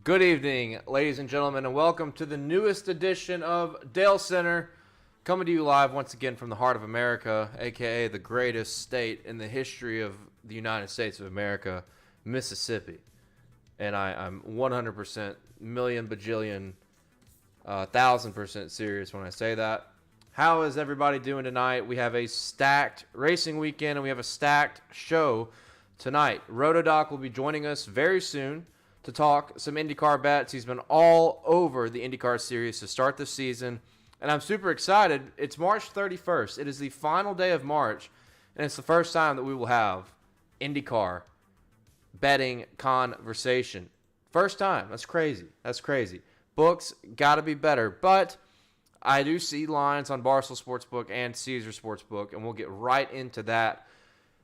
Good evening, ladies and gentlemen, and welcome to the newest edition of Dalescenter, coming to you live once again from the heart of America, a.k.a. the greatest state in the history of the United States of America, Mississippi. And I'm 100%, million, bajillion, 1,000% serious when I say that. How is everybody doing tonight? We have a stacked racing weekend, and we have a stacked show tonight. Rotodoc will be joining us very soon to talk some IndyCar bets. He's been all over the IndyCar series to start the season, and I'm super excited. It's March 31st. It is the final day of March, and it's the first time that we will have IndyCar betting conversation. First time. That's crazy. That's crazy. Books got to be better, but I do see lines on Barstool Sportsbook and Caesar Sportsbook, and we'll get right into that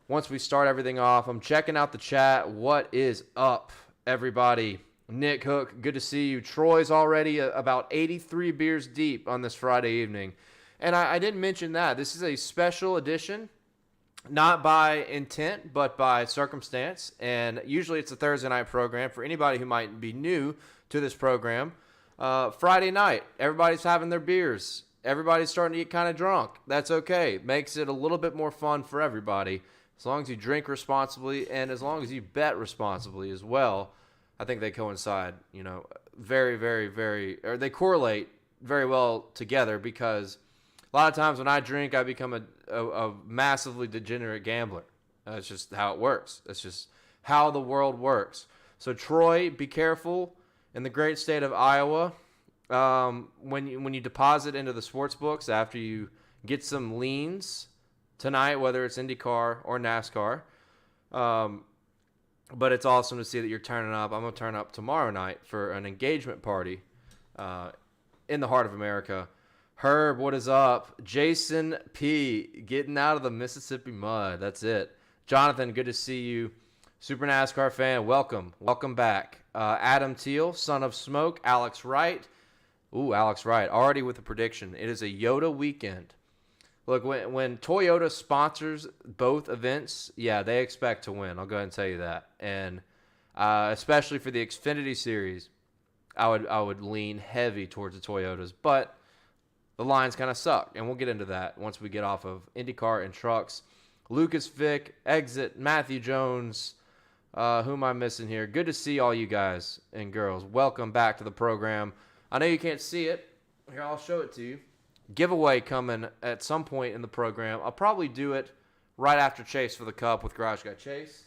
once we start everything off. I'm checking out the chat. What is up, everybody? Nick Hook, good to see you. Troy's already about 83 beers deep on this Friday evening. And I didn't mention that. This is a special edition, not by intent, but by circumstance. And usually it's a Thursday night program. For anybody who might be new to this program, Friday night, everybody's having their beers. Everybody's starting to get kind of drunk. That's okay. Makes it a little bit more fun for everybody. As long as you drink responsibly and as long as you bet responsibly as well. I think they coincide, very, very, very, or they correlate very well together, because a lot of times when I drink, I become a massively degenerate gambler. That's just how it works. That's just how the world works. So Troy, be careful in the great state of Iowa. When you deposit into the sports books after you get some leans tonight, whether it's IndyCar or NASCAR. But it's awesome to see that you're turning up. I'm going to turn up tomorrow night for an engagement party in the heart of America. Herb, what is up? Jason P, getting out of the Mississippi mud. That's it. Jonathan, good to see you. Super NASCAR fan, welcome. Welcome back. Adam Teal, Son of Smoke. Alex Wright. Ooh, Alex Wright, already with a prediction. It is a Yoda weekend. Look, when Toyota sponsors both events, yeah, they expect to win. I'll go ahead and tell you that. And especially for the Xfinity series, I would lean heavy towards the Toyotas. But the lines kind of suck, and we'll get into that once we get off of IndyCar and trucks. Lucas Vick, Exit, Matthew Jones. Who am I missing here? Good to see all you guys and girls. Welcome back to the program. I know you can't see it. Here, I'll show it to you. Giveaway coming at some point in the program. I'll probably do it right after Chase for the Cup with Garage Guy Chase.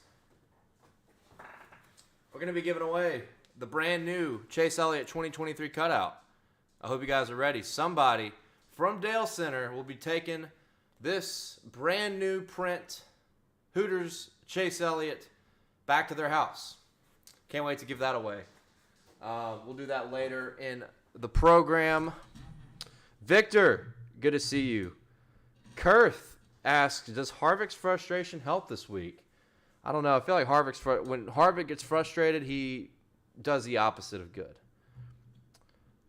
We're going to be giving away the brand new Chase Elliott 2023 cutout. I hope you guys are ready. Somebody from Dalescenter will be taking this brand new print Hooters Chase Elliott back to their house. Can't wait to give that away. We'll do that later in the program. Victor, good to see you. Kurth asks, does Harvick's frustration help this week? I don't know. I feel like when Harvick gets frustrated, he does the opposite of good.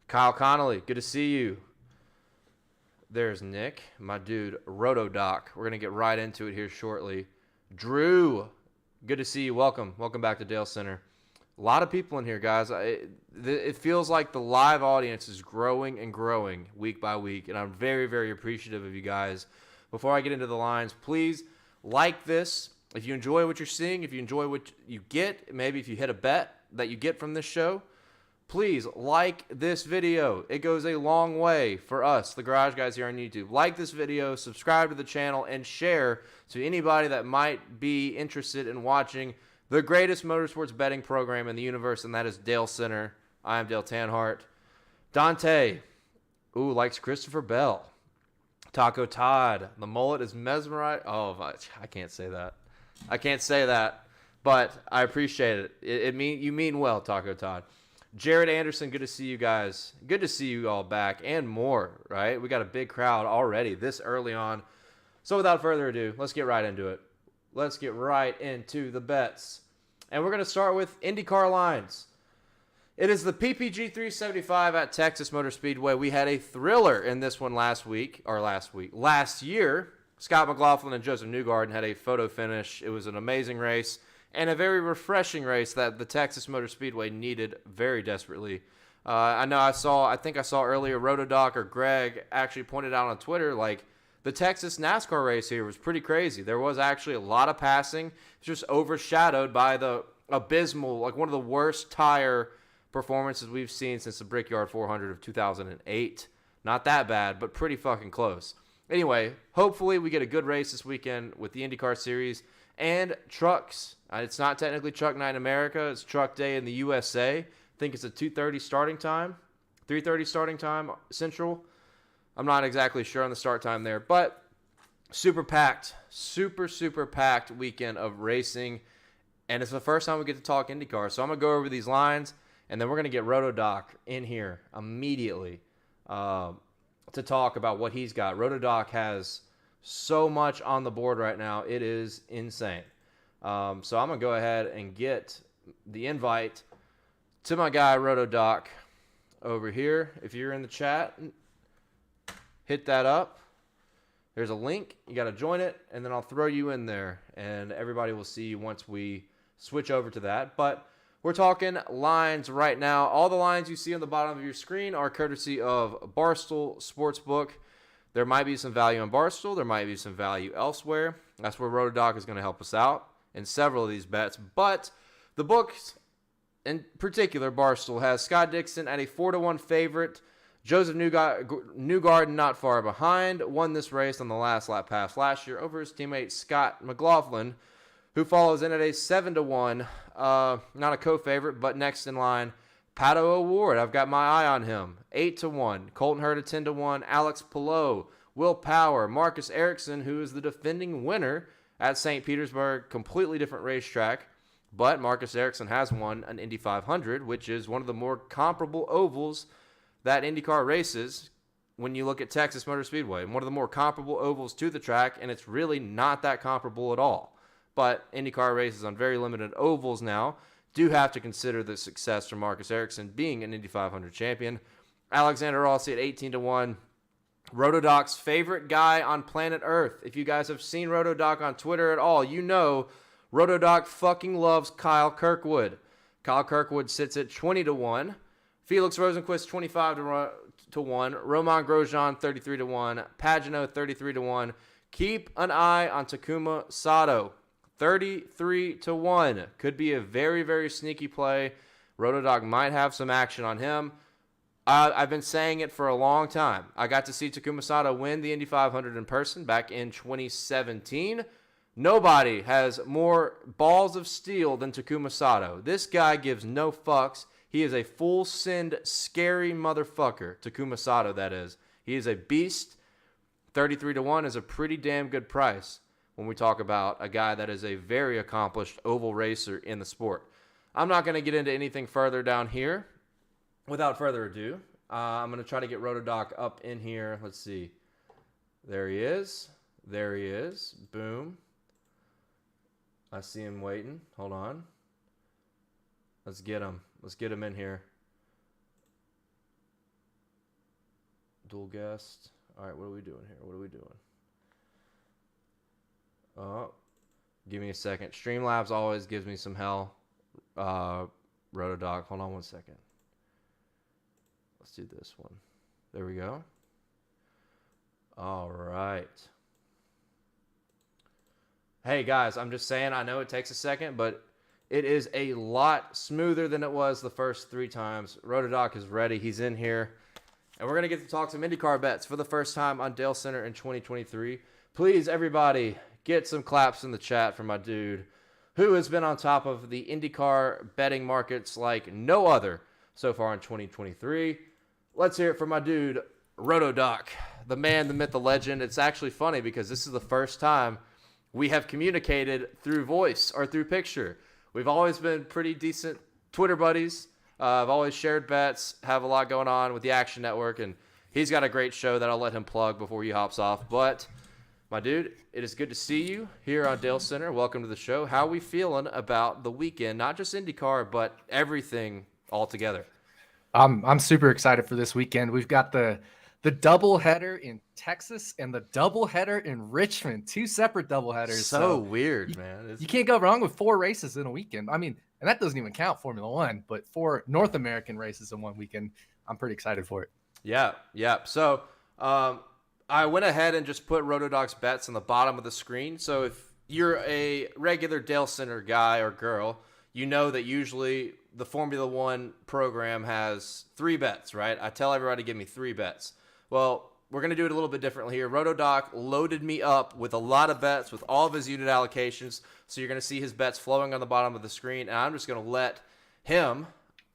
Kyle Connolly, good to see you. There's Nick, my dude, Rotodoc. We're going to get right into it here shortly. Drew, good to see you. Welcome. Welcome back to Dalescenter. A lot of people in here, guys. It feels like the live audience is growing and growing week by week, and I'm very, very appreciative of you guys. Before I get into the lines, please like this. If you enjoy what you're seeing, if you enjoy what you get, maybe if you hit a bet that you get from this show, please like this video. It goes a long way for us, the Garage Guys here on YouTube. Like this video, subscribe to the channel, and share to anybody that might be interested in watching the greatest motorsports betting program in the universe, and that is Dalescenter. I am Dale Tanhart. Dante, likes Christopher Bell. Taco Todd, the mullet is mesmerized. Oh, I can't say that. I can't say that, but I appreciate it. You mean well, Taco Todd. Jared Anderson, good to see you guys. Good to see you all back and more, right? We got a big crowd already this early on. So without further ado, let's get right into it. Let's get right into the bets. And we're going to start with IndyCar lines. It is the PPG 375 at Texas Motor Speedway. We had a thriller in this one last year. Scott McLaughlin and Joseph Newgarden had a photo finish. It was an amazing race. and a very refreshing race that the Texas Motor Speedway needed very desperately. I think I saw earlier Rotodoc or Greg actually pointed out on Twitter, like, the Texas NASCAR race here was pretty crazy. There was actually a lot of passing. It's just overshadowed by the abysmal, like one of the worst tire performances we've seen since the Brickyard 400 of 2008. Not that bad, but pretty fucking close. Anyway, hopefully we get a good race this weekend with the IndyCar Series and trucks. It's not technically Truck Night in America. It's Truck Day in the USA. I think it's a 2:30 starting time, 3:30 starting time Central. I'm not exactly sure on the start time there, but super packed, super packed weekend of racing, and it's the first time we get to talk IndyCar. So I'm going to go over these lines, and then we're going to get Rotodoc in here immediately to talk about what he's got. Rotodoc has so much on the board right now. It is insane. So I'm going to go ahead and get the invite to my guy Rotodoc over here. If you're in the chat, hit that up. There's a link. You got to join it, and then I'll throw you in there, and everybody will see you once we switch over to that. But we're talking lines right now. All the lines you see on the bottom of your screen are courtesy of Barstool Sportsbook. There might be some value in Barstool. There might be some value elsewhere. That's where Rotodoc is going to help us out in several of these bets. But the books, in particular, Barstool, has Scott Dixon at a 4-1 favorite. Joseph Newgarden not far behind, won this race on the last lap pass last year over his teammate Scott McLaughlin, who follows in at a 7-1. Not a co-favorite, but next in line, Pato O'Ward. I've got my eye on him. 8-1. Colton Hurd at 10-1. Alex Palou, Will Power, Marcus Ericsson, who is the defending winner at St. Petersburg. Completely different racetrack, but Marcus Ericsson has won an Indy 500, which is one of the more comparable ovals that IndyCar races when you look at Texas Motor Speedway. One of the more comparable ovals to the track, and it's really not that comparable at all. But IndyCar races on very limited ovals now do have to consider the success from Marcus Ericsson being an Indy 500 champion. Alexander Rossi at 18-1. Rotodoc's favorite guy on planet Earth. If you guys have seen Rotodoc on Twitter at all, you know Rotodoc fucking loves Kyle Kirkwood. Kyle Kirkwood sits at 20-1. Felix Rosenquist, 25-1. Romain Grosjean, 33-1. Pagano, 33-1. Keep an eye on Takuma Sato, 33-1. Could be a very, very sneaky play. Rotodoc might have some action on him. I've been saying it for a long time. I got to see Takuma Sato win the Indy 500 in person back in 2017. Nobody has more balls of steel than Takuma Sato. This guy gives no fucks. He is a full send, scary motherfucker. Takuma Sato, that is. He is a beast. 33-1 is a pretty damn good price when we talk about a guy that is a very accomplished oval racer in the sport. I'm not going to get into anything further down here. Without further ado, I'm going to try to get Rotodoc up in here. Let's see. There he is. There he is. Boom. I see him waiting. Hold on. Let's get him. Let's get him in here. Dual guest. All right, what are we doing here? What are we doing? Oh, give me a second. Streamlabs always gives me some hell. Rotodoc. Hold on one second. Let's do this one. There we go. All right. Hey, guys, I'm just saying, I know it takes a second, but it is a lot smoother than it was the first 3 times. Rotodoc is ready. He's in here. And we're going to get to talk some IndyCar bets for the first time on Dalescenter in 2023. Please, everybody, get some claps in the chat for my dude, who has been on top of the IndyCar betting markets like no other so far in 2023. Let's hear it for my dude, Rotodoc, the man, the myth, the legend. It's actually funny because this is the first time we have communicated through voice or through picture. We've always been pretty decent Twitter buddies. I've always shared bets, have a lot going on with the Action Network, and he's got a great show that I'll let him plug before he hops off. But, my dude, it is good to see you here on Dalescenter. Welcome to the show. How are we feeling about the weekend? Not just IndyCar, but everything altogether. I'm super excited for this weekend. We've got the The doubleheader in Texas and the doubleheader in Richmond, 2 separate doubleheaders. So weird, man. You can't go wrong with 4 races in a weekend. I mean, and that doesn't even count Formula One, but 4 North American races in one weekend. I'm pretty excited for it. Yeah. So I went ahead and just put RotoDoc's bets on the bottom of the screen. So if you're a regular Dalescenter guy or girl, you know that usually the Formula One program has 3 bets, right? I tell everybody to give me 3 bets. Well, we're going to do it a little bit differently here. RotoDoc loaded me up with a lot of bets with all of his unit allocations. So you're going to see his bets flowing on the bottom of the screen. And I'm just going to let him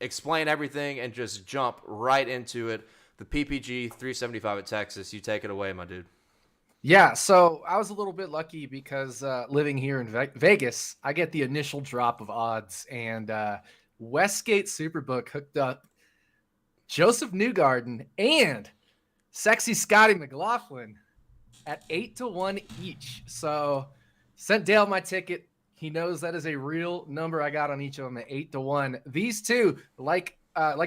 explain everything and just jump right into it. The PPG 375 at Texas. You take it away, my dude. Yeah, so I was a little bit lucky because living here in Vegas, I get the initial drop of odds. And Westgate Superbook hooked up Joseph Newgarden and Sexy Scotty McLaughlin at 8-1 each. So sent Dale my ticket. He knows that is a real number I got on each of them at 8-1. These two, like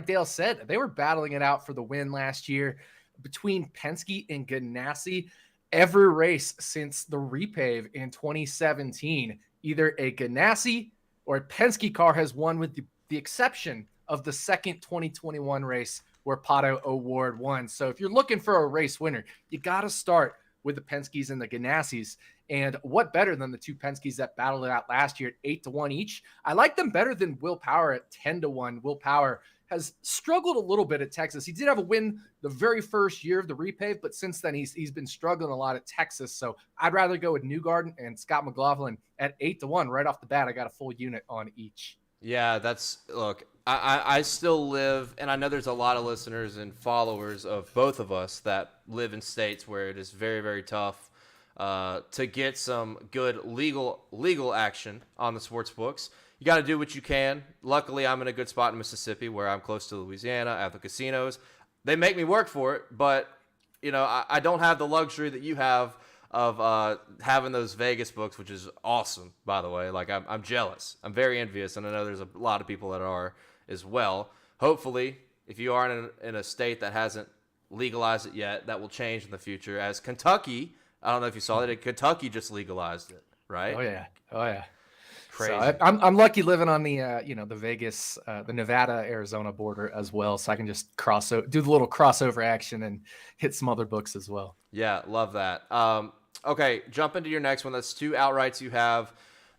Dale said, they were battling it out for the win last year between Penske and Ganassi. Every race since the repave in 2017, either a Ganassi or a Penske car has won, with the exception of the second 2021 race where Pato O'Ward won. So if you're looking for a race winner, you got to start with the Penskes and the Ganassis. And what better than the 2 Penskes that battled it out last year at 8-1 each? I like them better than Will Power at 10-1. Will Power has struggled a little bit at Texas. He did have a win the very first year of the repave, but since then he's been struggling a lot at Texas. So I'd rather go with Newgarden and Scott McLaughlin at 8-1 right off the bat. I got a full unit on each. Yeah, look, I still live, and I know there's a lot of listeners and followers of both of us that live in states where it is very, very tough to get some good legal action on the sports books. You got to do what you can. Luckily, I'm in a good spot in Mississippi where I'm close to Louisiana. I have the casinos. They make me work for it, but I don't have the luxury that you have of having those Vegas books, which is awesome, by the way. Like, I'm jealous. I'm very envious, and I know there's a lot of people that are as well. Hopefully, if you are in a state that hasn't legalized it yet, that will change in the future. As Kentucky, I don't know if you saw that, Kentucky just legalized it, right? Oh yeah. Crazy. So I'm lucky living on the the Vegas, the Nevada Arizona border as well, so I can just do the little crossover action and hit some other books as well. Yeah, love that. Okay, jump into your next one. That's 2 outrights you have,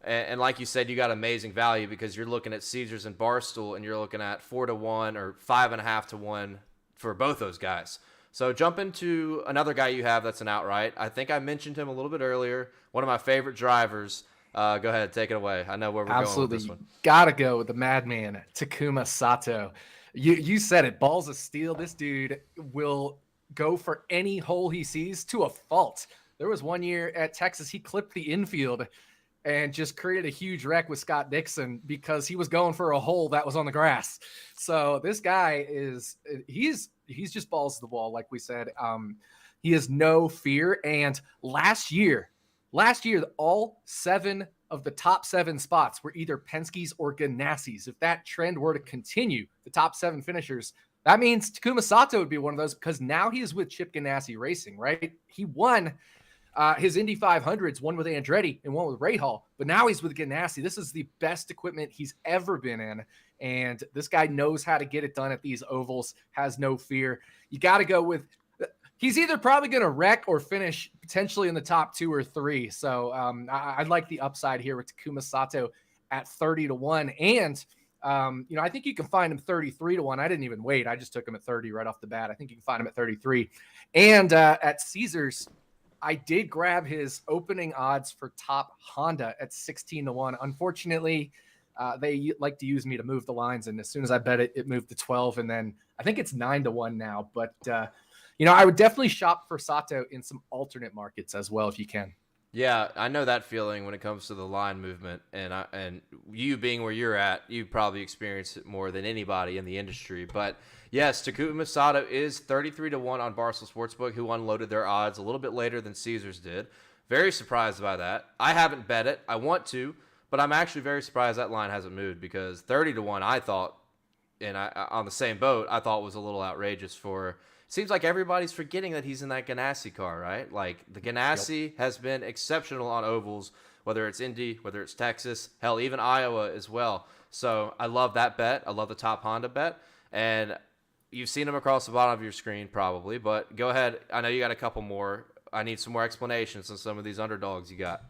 and like you said, you got amazing value because you're looking at Caesars and Barstool, and you're looking at 4-1 or 5.5-1 for both those guys. So jump into another guy you have that's an outright. I think I mentioned him a little bit earlier. One of my favorite drivers. Go ahead, take it away. I know where we're going with this one. Gotta go with the madman, Takuma Sato. You said it, balls of steel. This dude will go for any hole he sees to a fault. There was one year at Texas, he clipped the infield and just created a huge wreck with Scott Dixon because he was going for a hole that was on the grass. So this guy he's just balls to the wall, like we said. He has no fear. And last year, all 7 of the top 7 spots were either Penske's or Ganassis. If that trend were to continue, the top 7 finishers, that means Takuma Sato would be one of those because now he is with Chip Ganassi Racing, right? He won his Indy 500s, one with Andretti and one with Rahal, but now he's with Ganassi. This is the best equipment he's ever been in, and this guy knows how to get it done at these ovals, has no fear. You got to go with he's either probably going to wreck or finish potentially in the top 2 or 3. So I like the upside here with Takuma Sato at 30-1. And, I think you can find him 33-1. I didn't even wait. I just took him at 30 right off the bat. I think you can find him at 33. And at Caesars, I did grab his opening odds for top Honda at 16-1. Unfortunately, they like to use me to move the lines. And as soon as I bet it, it moved to 12. And then I think it's 9-1 now. But, I would definitely shop for Sato in some alternate markets as well if you can. Yeah, I know that feeling when it comes to the line movement, and you being where you're at, you probably experience it more than anybody in the industry. But yes, Takuma Sato is 33-1 on Barstool Sportsbook, who unloaded their odds a little bit later than Caesars did. Very surprised by that. I haven't bet it. I want to, but I'm actually very surprised that line hasn't moved because 30-1, I thought, and I on the same boat, I thought was a little outrageous for seems like everybody's forgetting that he's in that Ganassi car, right? Like the Ganassi has been exceptional on ovals, whether it's Indy, whether it's Texas, hell, even Iowa as well. So I love that bet. I love the top Honda bet. And you've seen them across the bottom of your screen probably, but go ahead. I know you got a couple more. I need some more explanations on some of these underdogs you got.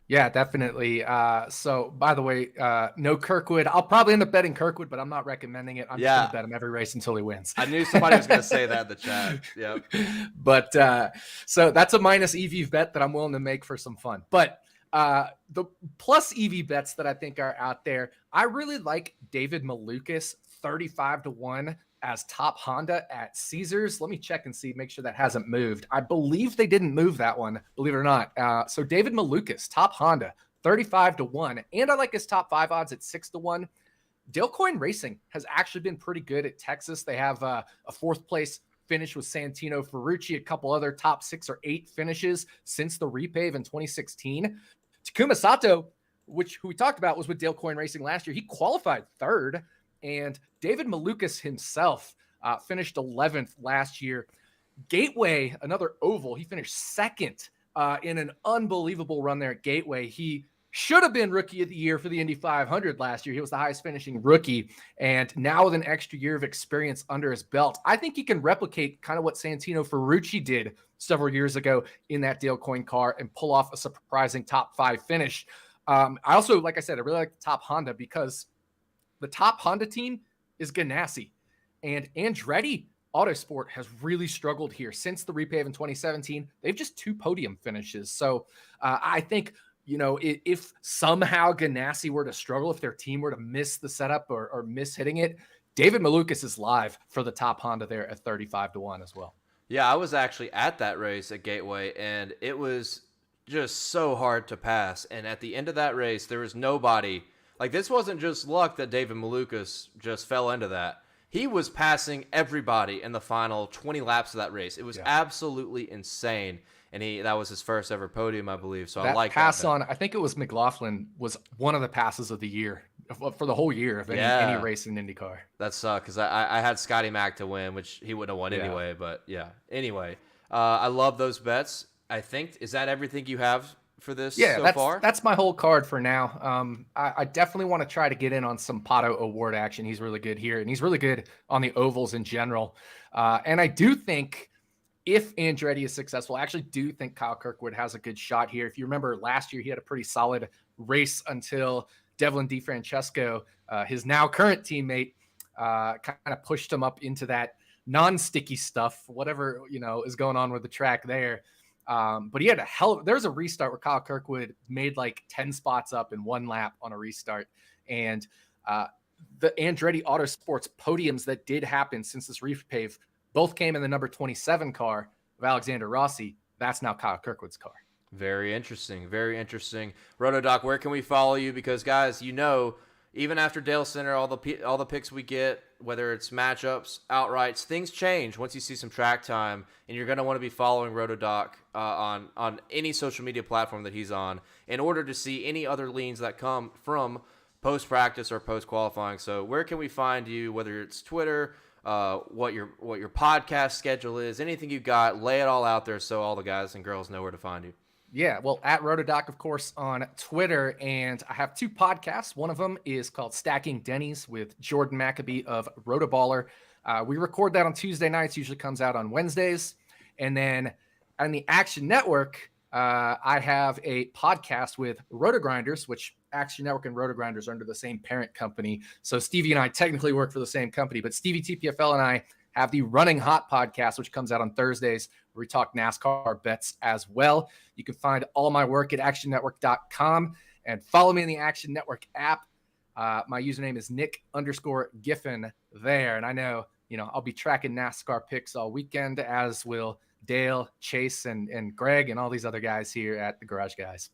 Yeah, definitely. So, by the way, no Kirkwood. I'll probably end up betting Kirkwood, but I'm not recommending it. I'm just going to bet him every race until he wins. I knew somebody was going to say that in the chat. Yep. But so that's a minus EV bet that I'm willing to make for some fun. But the plus EV bets that I think are out there, I really like David Malukas, 35-1 as top Honda at Caesars. Let me check and see, make sure that hasn't moved. I believe they didn't move that one, believe it or not. So David Malukas, top Honda, 35-1. And I like his top 5 odds at 6-1. Dalecoin Racing has actually been pretty good at Texas. They have a 4th place finish with Santino Ferrucci, a couple other top 6 or 8 finishes since the repave in 2016. Takuma Sato, who we talked about, was with Dalecoin Racing last year. He qualified 3rd. And David Malukas himself finished 11th last year. Gateway, another oval, he finished 2nd in an unbelievable run there at Gateway. He should have been Rookie of the Year for the Indy 500 last year. He was the highest finishing rookie. And now with an extra year of experience under his belt, I think he can replicate kind of what Santino Ferrucci did several years ago in that Dalecoin car and pull off a surprising top 5 finish. I also, like I said, I really like the top Honda because the top Honda team is Ganassi, and Andretti Autosport has really struggled here since the repave in 2017. They've just 2 podium finishes. So I think, if somehow Ganassi were to struggle, if their team were to miss the setup or miss hitting it, David Malukas is live for the top Honda there at 35-1 as well. Yeah, I was actually at that race at Gateway, and it was just so hard to pass. And at the end of that race, there was nobody. Like, this wasn't just luck that David Malukas just fell into that. He was passing everybody in the final 20 laps of that race. It was absolutely insane. And that was his first ever podium, I believe. So I like that. Pass on, I think it was McLaughlin, was one of the passes of the year for the whole year of any race in IndyCar. That sucked because I had Scotty Mack to win, which he wouldn't have won anyway. But yeah, anyway, I love those bets. I think, is that everything you have for this so far? That's my whole card for now. I definitely want to try to get in on some Pato Award action. He's really good here, and he's really good on the ovals in general. And I do think if Andretti is successful, I actually do think Kyle Kirkwood has a good shot here. If you remember last year, he had a pretty solid race until Devlin DeFrancesco, his now current teammate, kind of pushed him up into that non-sticky stuff, whatever, is going on with the track there. But he had there's a restart where Kyle Kirkwood made like 10 spots up in 1 lap on a restart. And the Andretti Autosports podiums that did happen since this repave both came in the number 27 car of Alexander Rossi. That's now Kyle Kirkwood's car. Very interesting. Very interesting. RotoDoc, where can we follow you? Because guys, even after Dalescenter, all the picks we get, whether it's matchups, outrights, things change once you see some track time, and you're going to want to be following RotoDoc on any social media platform that he's on in order to see any other leans that come from post-practice or post-qualifying. So where can we find you, whether it's Twitter, what your podcast schedule is, anything you got, lay it all out there so all the guys and girls know where to find you. Yeah, well, at RotoDoc, of course, on Twitter, and I have 2 podcasts. One of them is called Stacking Denny's with Jordan Maccabee of Rotoballer. We record that on Tuesday nights, usually comes out on Wednesdays. And then on the Action Network, I have a podcast with Rotogrinders, which Action Network and Rotogrinders are under the same parent company. So Stevie and I technically work for the same company, but Stevie TPFL and I have the Running Hot podcast, which comes out on Thursdays, where we talk NASCAR bets as well. You can find all my work at actionnetwork.com and follow me in the Action Network app. My username is Nick_Giffen there. And I know, I'll be tracking NASCAR picks all weekend, as will Dale, Chase, and Greg, and all these other guys here at the Garage Guys.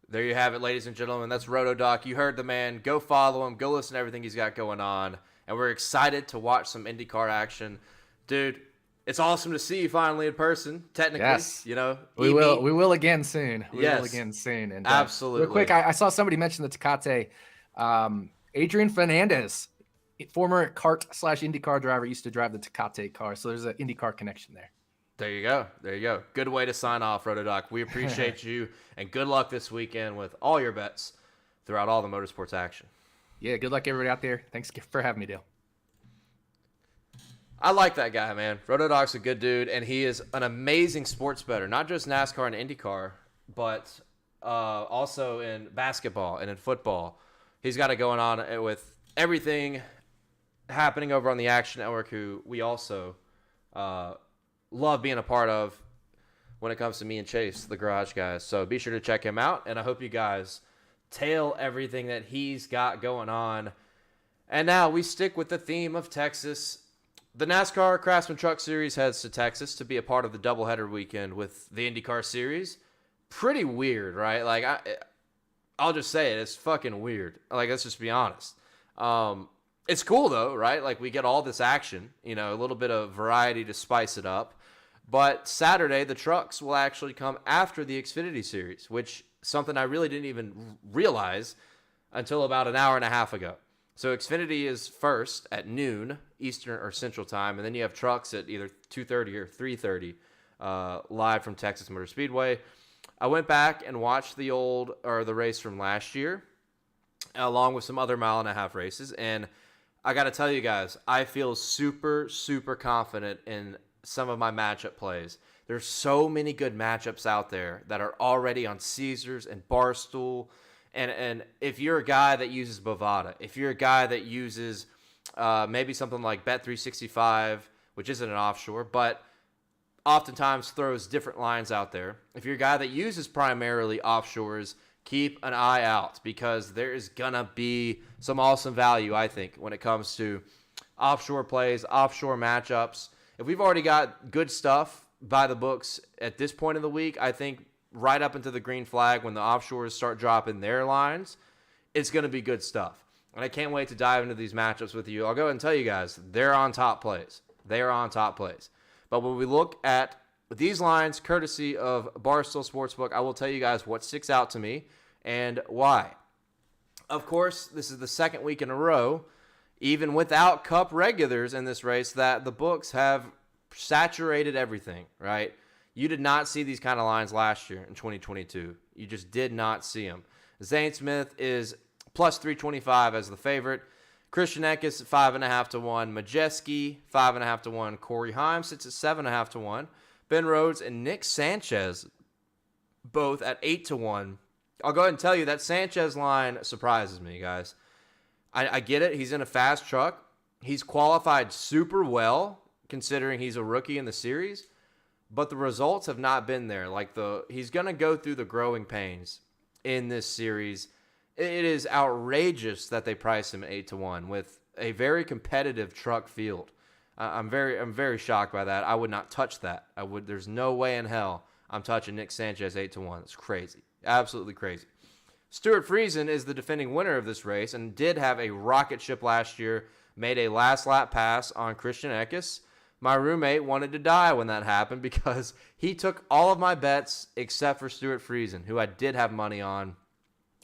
There you have it, ladies and gentlemen. That's RotoDoc. You heard the man. Go follow him. Go listen to everything he's got going on. And we're excited to watch some IndyCar action. Dude, it's awesome to see you finally in person, technically. Yes. We will again soon. And absolutely. Real quick, I saw somebody mention the Tecate. Adrian Fernandez former kart/IndyCar driver, used to drive the Tecate car. So there's an IndyCar connection there. There you go. There you go. Good way to sign off, Rotodoc. We appreciate you, and good luck this weekend with all your bets throughout all the motorsports action. Yeah, good luck, everybody out there. Thanks for having me, Dale. I like that guy, man. Rotodoc's a good dude, and he is an amazing sports bettor, not just NASCAR and IndyCar, but also in basketball and in football. He's got it going on with everything happening over on the Action Network, who we also love being a part of when it comes to me and Chase, the Garage Guys. So be sure to check him out, and I hope you guys tail everything that he's got going on. And now we stick with the theme of Texas. The NASCAR Craftsman Truck Series heads to Texas to be a part of the doubleheader weekend with the IndyCar Series. Pretty weird, right? Like, I'll just say it. It's fucking weird. Like, let's just be honest. It's cool, though, right? Like, we get all this action, a little bit of variety to spice it up. But Saturday, the trucks will actually come after the Xfinity Series, which something I really didn't even realize until about an hour and a half ago. So Xfinity is first at noon Eastern or Central Time, and then you have trucks at either 2:30 or 3:30 live from Texas Motor Speedway. I went back and watched the race from last year, along with some other mile-and-a-half races, and I got to tell you guys, I feel super, super confident in some of my matchup plays. There's so many good matchups out there that are already on Caesars and Barstool. And if you're a guy that uses Bovada, if you're a guy that uses maybe something like Bet365, which isn't an offshore, but oftentimes throws different lines out there. If you're a guy that uses primarily offshores, keep an eye out, because there is going to be some awesome value, I think, when it comes to offshore plays, offshore matchups. If we've already got good stuff by the books at this point of the week, I think right up into the green flag when the offshores start dropping their lines, it's going to be good stuff. And I can't wait to dive into these matchups with you. I'll go ahead and tell you guys, they're on top plays. They are on top plays. But when we look at these lines, courtesy of Barstool Sportsbook, I will tell you guys what sticks out to me and why. Of course, this is the second week in a row, even without Cup regulars in this race, that the books have saturated everything, right? You did not see these kind of lines last year in 2022. You just did not see them. Zane Smith is plus 325 as the favorite. Christian Eckes 5.5 to 1. Majeski 5.5 to 1. Corey Heim sits at 7.5 to 1. Ben Rhodes and Nick Sanchez both at 8 to 1. I'll go ahead and tell you that Sanchez line surprises me, guys. I get it. He's in a fast truck. He's qualified super well, considering he's a rookie in the series. But the results have not been there. He's going to go through the growing pains in this series. It is outrageous that they price him 8 to 1 with a very competitive truck field. I'm very shocked by that. I would not touch that. There's no way in hell I'm touching Nick Sanchez 8 to 1. It's crazy. Absolutely crazy. Stuart Friesen is the defending winner of this race and did have a rocket ship last year, made a last lap pass on Christian Eckes. My roommate wanted to die when that happened because he took all of my bets except for Stuart Friesen, who I did have money on.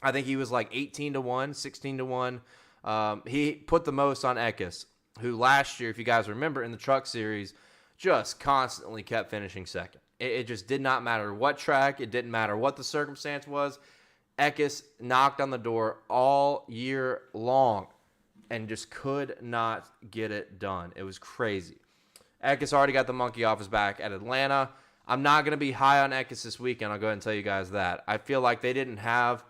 I think he was like 18 to 1, 16 to 1. He put the most on Eckes, who last year, if you guys remember, in the Truck Series, just constantly kept finishing second. It just did not matter what track. It didn't matter what the circumstance was. Eckes knocked on the door all year long and just could not get it done. It was crazy. Eckes already got the monkey off his back at Atlanta. I'm not going to be high on Eckes this weekend. I'll go ahead and tell you guys that. I feel like they didn't have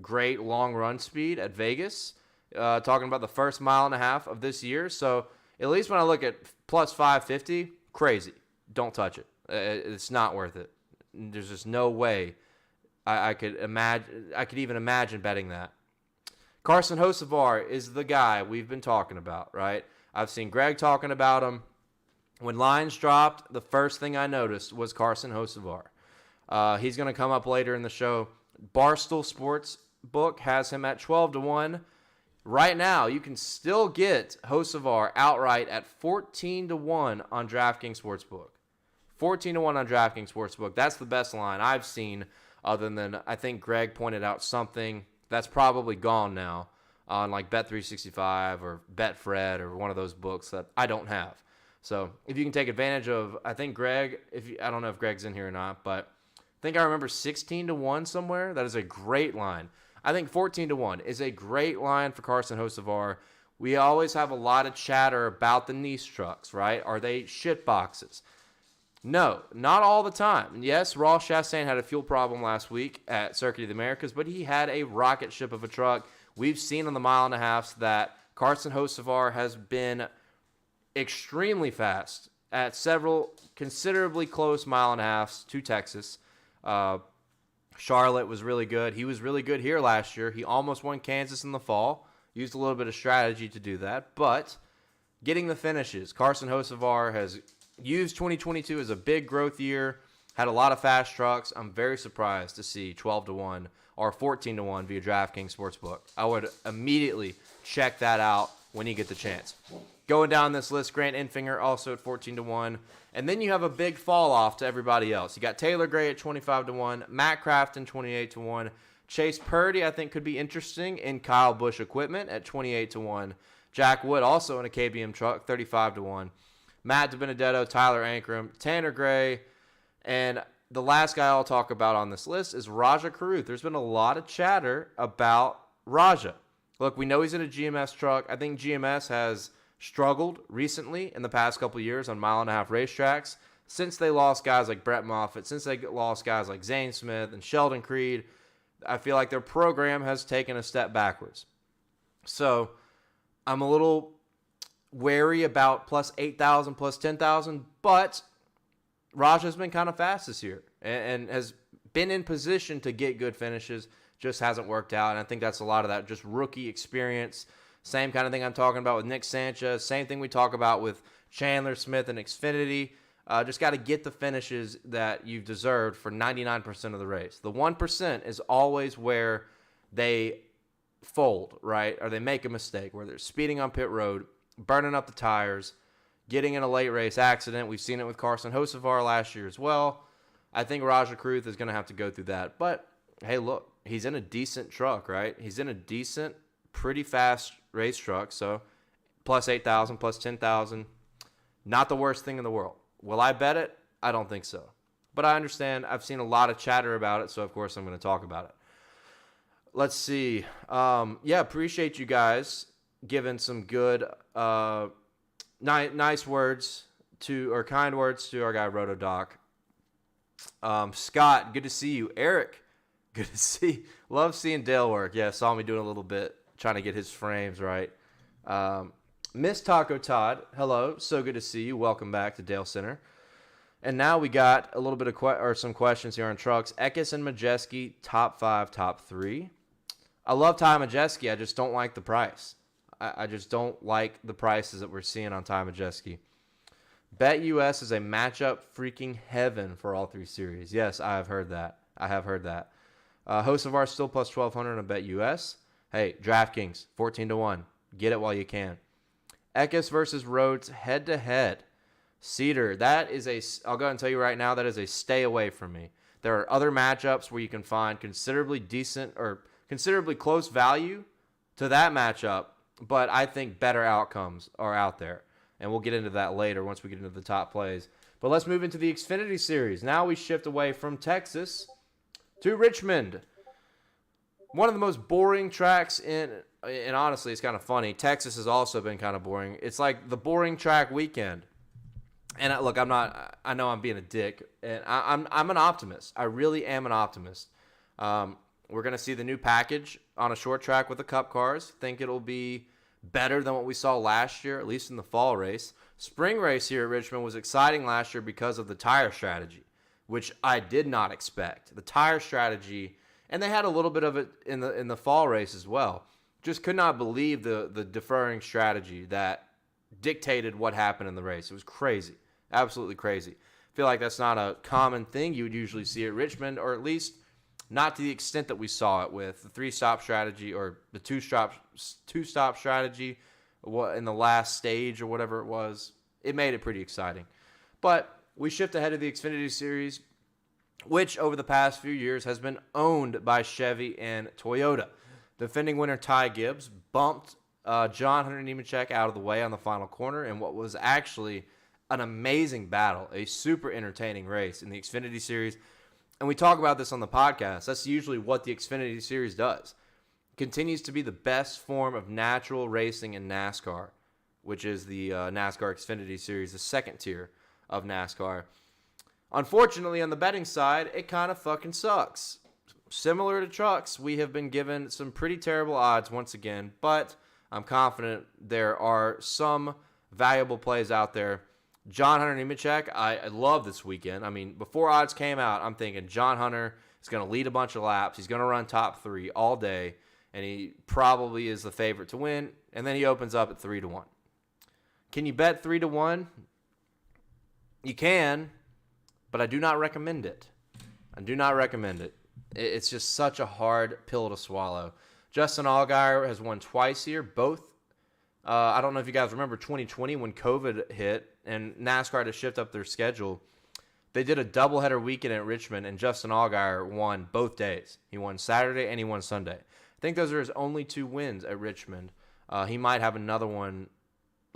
great long run speed at Vegas, talking about the first mile and a half of this year. So at least when I look at plus 550, crazy. Don't touch it. It's not worth it. There's just no way I could even imagine betting that. Carson Hocevar is the guy we've been talking about, right? I've seen Greg talking about him. When lines dropped, the first thing I noticed was Carson Hocevar. He's going to come up later in the show. Barstool Sportsbook has him at 12 to 1. Right now, you can still get Hocevar outright at 14 to 1 on DraftKings Sportsbook. 14 to 1 on DraftKings Sportsbook. That's the best line I've seen, other than I think Greg pointed out something that's probably gone now. on like Bet365 or Betfred or one of those books that I don't have. So if you can take advantage of, I think Greg, I don't know if Greg's in here or not, but I think I remember 16-1 somewhere. That is a great line. I think 14-1 is a great line for Carson Hocevar. We always have a lot of chatter about the Nice trucks, right? Are they shit boxes? No, not all the time. Yes, Ross Chastain had a fuel problem last week at Circuit of the Americas, but he had a rocket ship of a truck. We've seen on the mile and a half that Carson Hocevar has been extremely fast at several considerably close mile and a halves to Texas. Charlotte was really good. He was really good here last year. He almost won Kansas in the fall. Used a little bit of strategy to do that, but getting the finishes. Carson Hocevar has used 2022 as a big growth year, had a lot of fast trucks. I'm very surprised to see 12-1 or 14-1 via DraftKings Sportsbook. I would immediately check that out when you get the chance. Going down this list, Grant Enfinger also at 14-1. And then you have a big fall off to everybody else. You got Taylor Gray at 25-1, Matt Crafton 28-1. Chase Purdy, I think, could be interesting in Kyle Busch equipment at 28-1. Jack Wood also in a KBM truck, 35-1. Matt DiBenedetto, Tyler Ankrum, Tanner Gray, and the last guy I'll talk about on this list is Raja Caruth. There's been a lot of chatter about Raja. Look, we know he's in a GMS truck. I think GMS has struggled recently in the past couple of years on mile-and-a-half racetracks since they lost guys like Brett Moffitt, since they lost guys like Zane Smith and Sheldon Creed. I feel like their program has taken a step backwards. So I'm a little wary about plus 8,000, plus 10,000, but Raja's been kind of fast this year and has been in position to get good finishes, just hasn't worked out. And I think that's a lot of that just rookie experience. Same kind of thing I'm talking about with Nick Sanchez. Same thing we talk about with Chandler Smith and Xfinity. Just got to get the finishes that you've deserved for 99% of the race. The 1% is always where they fold, right? Or they make a mistake, where they're speeding on pit road, burning up the tires, getting in a late race accident. We've seen it with Carson Hocevar last year as well. I think Raja Caruth is going to have to go through that. But, hey, look, he's in a decent truck, right? He's in a decent, pretty fast race truck. So, plus 8,000, plus 10,000, not the worst thing in the world. Will I bet it? I don't think so. But I understand. I've seen a lot of chatter about it, so of course I'm going to talk about it. Let's see. Appreciate you guys giving some good, nice words or kind words to our guy RotoDoc. Scott, good to see you. Eric, good to see. Love seeing Dale work. Yeah, saw me doing a little bit, trying to get his frames right. Miss Taco Todd, hello. So good to see you. Welcome back to Dalescenter. And now we got a little bit of some questions here on trucks. Eckes and Majeski, top 5, top 3. I love Ty Majeski. I just don't like the price. I just don't like the prices that we're seeing on Ty Majeski. Bet US is a matchup freaking heaven for all 3 series. Yes, I have heard that. Hocevar still plus 1,200 on Bet US. Hey, DraftKings, 14-1. Get it while you can. Eckes versus Rhodes head-to-head. Cedar, I'll go ahead and tell you right now, that is a stay away from me. There are other matchups where you can find considerably decent or considerably close value to that matchup, but I think better outcomes are out there. And we'll get into that later once we get into the top plays. But let's move into the Xfinity Series. Now we shift away from Texas to Richmond. One of the most boring tracks and honestly, it's kind of funny. Texas has also been kind of boring. It's like the boring track weekend. And look, I know I'm being a dick, and I'm an optimist. I really am an optimist. We're going to see the new package on a short track with the Cup cars. Think it'll be better than what we saw last year, at least in the fall race. Spring race here at Richmond was exciting last year because of the tire strategy, which I did not expect. The tire strategy, and they had a little bit of it in the fall race as well. Just could not believe the deferring strategy that dictated what happened in the race. It was crazy. Absolutely crazy. I feel like that's not a common thing you would usually see at Richmond, or at least not to the extent that we saw it with the 3-stop strategy or the two-stop strategy in the last stage or whatever it was. It made it pretty exciting. But we shift ahead to the Xfinity Series, which over the past few years has been owned by Chevy and Toyota. Defending winner Ty Gibbs bumped John Hunter Nemechek out of the way on the final corner in what was actually an amazing battle, a super entertaining race in the Xfinity Series. And we talk about this on the podcast. That's usually what the Xfinity Series does. Continues to be the best form of natural racing in NASCAR, which is the NASCAR Xfinity Series, the second tier of NASCAR. Unfortunately, on the betting side, it kind of fucking sucks. Similar to trucks, we have been given some pretty terrible odds once again, but I'm confident there are some valuable plays out there. John Hunter Nemechek, I love this weekend. I mean, before odds came out, I'm thinking John Hunter is going to lead a bunch of laps. He's going to run top 3 all day, and he probably is the favorite to win. And then he opens up at 3-1. Can you bet 3-1? You can, but I do not recommend it. I do not recommend it. It's just such a hard pill to swallow. Justin Allgaier has won twice here, both. I don't know if you guys remember 2020 when COVID hit and NASCAR had to shift up their schedule. They did a doubleheader weekend at Richmond, and Justin Allgaier won both days. He won Saturday and he won Sunday. I think those are his only 2 wins at Richmond. He might have another one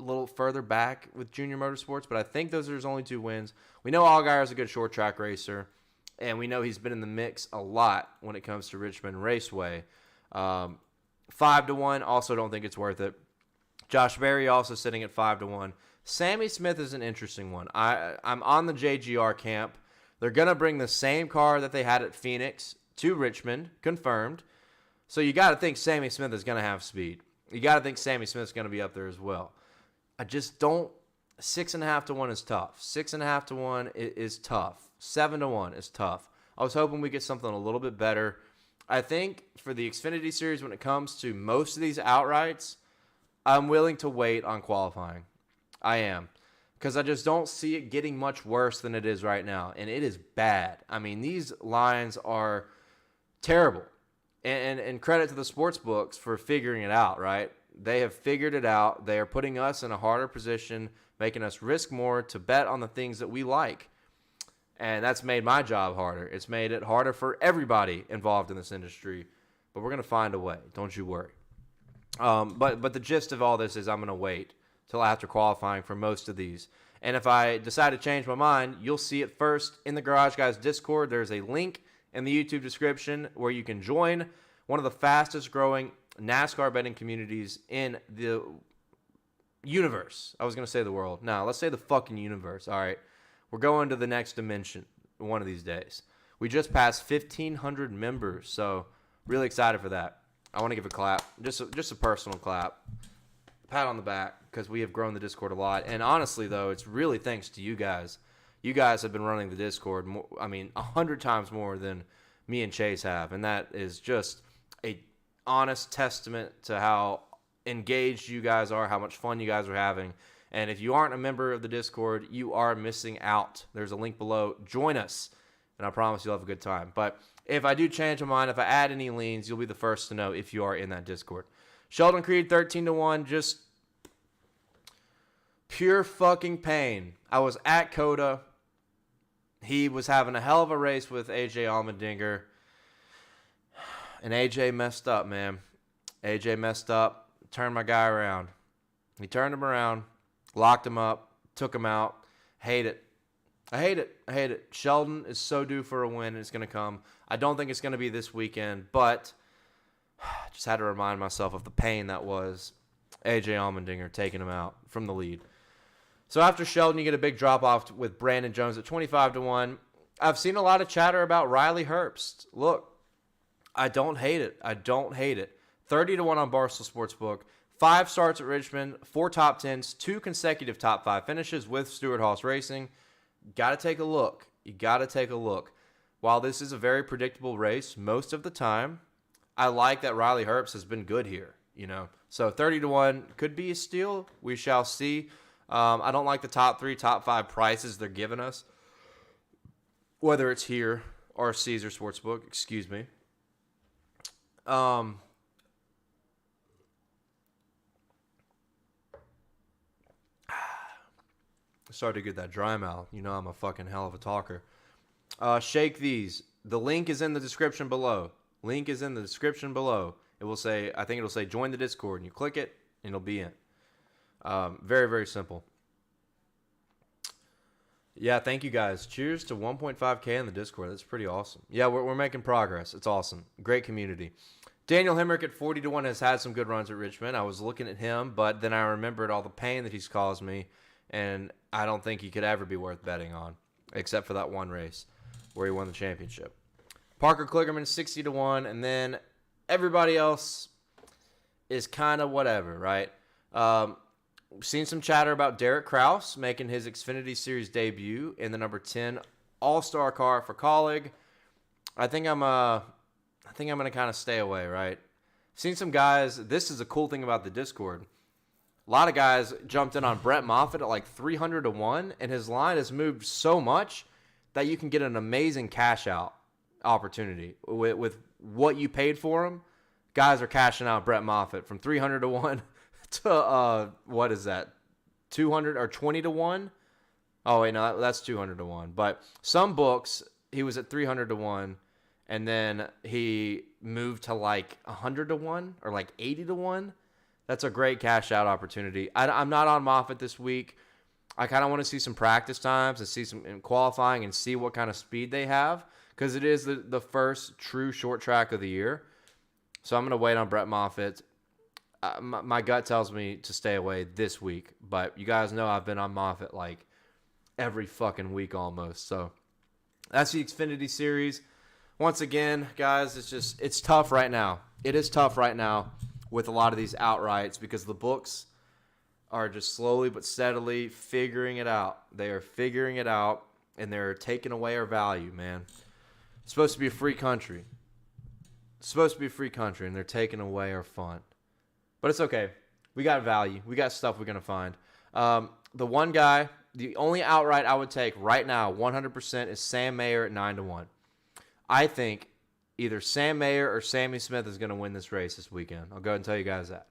a little further back with Junior Motorsports, but I think those are his only 2 wins. We know Allgaier is a good short track racer, and we know he's been in the mix a lot when it comes to Richmond Raceway. 5-1, also don't think it's worth it. Josh Berry also sitting at 5-1. Sammy Smith is an interesting one. I'm on the JGR camp. They're going to bring the same car that they had at Phoenix to Richmond, confirmed. So you got to think Sammy Smith is going to have speed. You got to think Sammy Smith's going to be up there as well. I just don't. 6.5-1 is tough. 6.5-1 is tough. 7-1 is tough. I was hoping we get something a little bit better. I think for the Xfinity Series, when it comes to most of these outrights, I'm willing to wait on qualifying. I am. Because I just don't see it getting much worse than it is right now. And it is bad. I mean, these lines are terrible. And credit to the sports books for figuring it out, right? They have figured it out. They are putting us in a harder position, making us risk more to bet on the things that we like. And that's made my job harder. It's made it harder for everybody involved in this industry. But we're going to find a way. Don't you worry. But the gist of all this is I'm going to wait till after qualifying for most of these. And if I decide to change my mind, you'll see it first in the Garage Guys Discord. There's a link in the YouTube description where you can join one of the fastest growing NASCAR betting communities in the universe. I was going to say the world. No, let's say the fucking universe. All right. We're going to the next dimension one of these days. We just passed 1,500 members, so really excited for that. I want to give a clap, just a personal clap, pat on the back, because we have grown the Discord a lot. And honestly, though, it's really thanks to you guys. You guys have been running the Discord, 100 times more than me and Chase have, and that is just a honest testament to how engaged you guys are, how much fun you guys are having. And if you aren't a member of the Discord, you are missing out. There's a link below. Join us, and I promise you'll have a good time. But if I do change my mind, if I add any leans, you'll be the first to know if you are in that Discord. Sheldon Creed, 13-1, just pure fucking pain. I was at COTA. He was having a hell of a race with AJ Allmendinger. And AJ messed up, man. AJ messed up, turned my guy around. He turned him around, locked him up, took him out. Hate it. I hate it. Sheldon is so due for a win, and it's going to come. I don't think it's going to be this weekend, but I just had to remind myself of the pain that was AJ Allmendinger taking him out from the lead. So after Sheldon, you get a big drop-off with Brandon Jones at 25-1. I've seen a lot of chatter about Riley Herbst. Look, I don't hate it. 30-1 on Barstool Sportsbook. 5 starts at Richmond, 4 top 10s, 2 consecutive top 5 finishes with Stewart-Haas Racing. Got to take a look. You got to take a look. While this is a very predictable race most of the time, I like that Riley Herbst has been good here. So 30-1 could be a steal. We shall see. I don't like the top 3, top 5 prices they're giving us, whether it's here or Caesar Sportsbook. Excuse me. Started to get that dry mouth. I'm a fucking hell of a talker. Shake these. The link is in the description below. It will say, I think it'll say join the Discord, and you click it, and it'll be in. Very, very simple. Yeah, thank you guys. Cheers to 1.5K in the Discord. That's pretty awesome. Yeah, we're making progress. It's awesome. Great community. Daniel Hemrick at 40-1 has had some good runs at Richmond. I was looking at him, but then I remembered all the pain that he's caused me, and I don't think he could ever be worth betting on, except for that one race where he won the championship. Parker Kligerman 60-1, and then everybody else is kind of whatever, right? We've seen some chatter about Derek Kraus making his Xfinity Series debut in the number 10 All-Star car for Colleague. I think I'm going to kind of stay away, right? Seen some guys. This is a cool thing about the Discord. A lot of guys jumped in on Brett Moffitt at like 300-1, and his line has moved so much that you can get an amazing cash out opportunity with what you paid for him. Guys are cashing out Brett Moffitt from 300-1 to what is that, 200 or 20-1? Oh wait, no, that's 200-1. But some books he was at 300-1, and then he moved to like 100-1 or like 80-1. That's a great cash out opportunity. I'm not on Moffitt this week. I kind of want to see some practice times and see some in qualifying and see what kind of speed they have, because it is the first true short track of the year. So I'm going to wait on Brett Moffitt. My gut tells me to stay away this week, but you guys know I've been on Moffitt like every fucking week almost. So that's the Xfinity Series. Once again, guys, it's tough right now. It is tough right now with a lot of these outrights because the books are just slowly but steadily figuring it out. They are figuring it out, and they're taking away our value, man. It's supposed to be a free country. It's supposed to be a free country, and they're taking away our fun. But it's okay. We got value. We got stuff we're going to find. The one guy, the only outright I would take right now, 100%, is Sam Mayer at 9-1. I think either Sam Mayer or Sammy Smith is going to win this race this weekend. I'll go ahead and tell you guys that.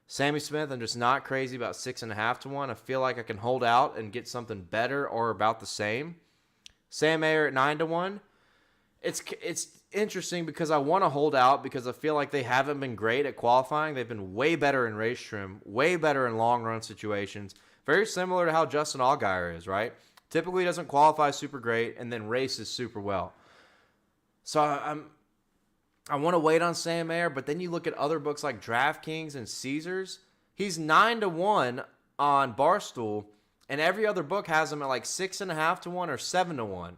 Sammy Smith, I'm just not crazy about 6.5-1. I feel like I can hold out and get something better or about the same. Sam Mayer at 9-1. It's interesting because I want to hold out because I feel like they haven't been great at qualifying. They've been way better in race trim, way better in long run situations. Very similar to how Justin Allgaier is, right? Typically doesn't qualify super great and then races super well. So I want to wait on Sam Mayer, but then you look at other books like DraftKings and Caesars. He's 9-1 on Barstool, and every other book has him at like 6.5-1 or 7-1.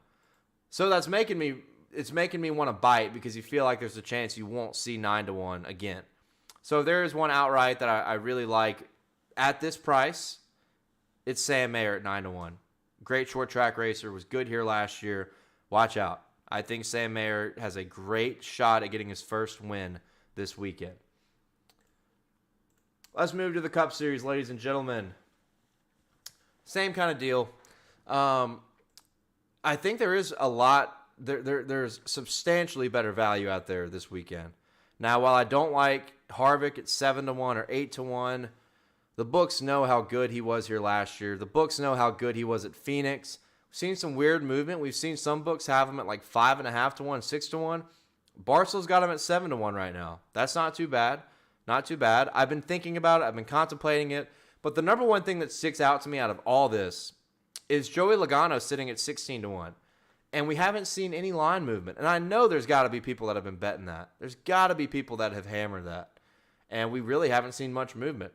So that's making me want to bite because you feel like there's a chance you won't see 9-1 again. So there is one outright that I really like at this price. It's Sam Mayer at 9-1. Great short track racer, was good here last year. Watch out. I think Sam Mayer has a great shot at getting his first win this weekend. Let's move to the Cup Series, ladies and gentlemen. Same kind of deal. I think there is a lot. There's substantially better value out there this weekend. Now, while I don't like Harvick at 7-1 or 8-1, the books know how good he was here last year. The books know how good he was at Phoenix. We've seen some weird movement. We've seen some books have him at like 5.5-1, 6-1. Barcel's got him at 7-1 right now. That's not too bad. Not too bad. I've been thinking about it. I've been contemplating it. But the number one thing that sticks out to me out of all this is Joey Logano sitting at 16-1. And we haven't seen any line movement. And I know there's got to be people that have been betting that. There's got to be people that have hammered that. And we really haven't seen much movement.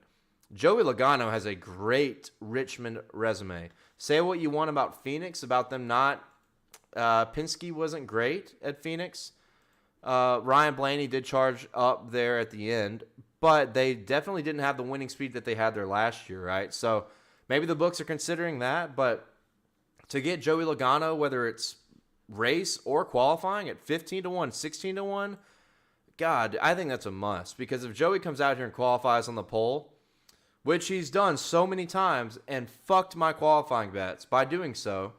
Joey Logano has a great Richmond resume. Say what you want about Phoenix, about them not. Penske wasn't great at Phoenix. Ryan Blaney did charge up there at the end. But they definitely didn't have the winning speed that they had there last year, right? So maybe the books are considering that. But to get Joey Logano, whether it's race or qualifying at 15-1, 16-1, God, I think that's a must. Because if Joey comes out here and qualifies on the pole, which he's done so many times and fucked my qualifying bets by doing so,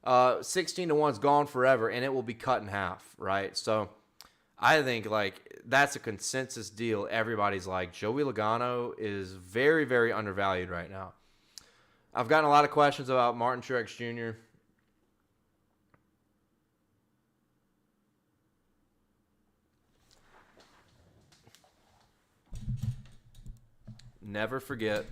16-1's gone forever and it will be cut in half, right? So I think like that's a consensus deal. Everybody's like, Joey Logano is very, very undervalued right now. I've gotten a lot of questions about Martin Truex Jr. Never forget.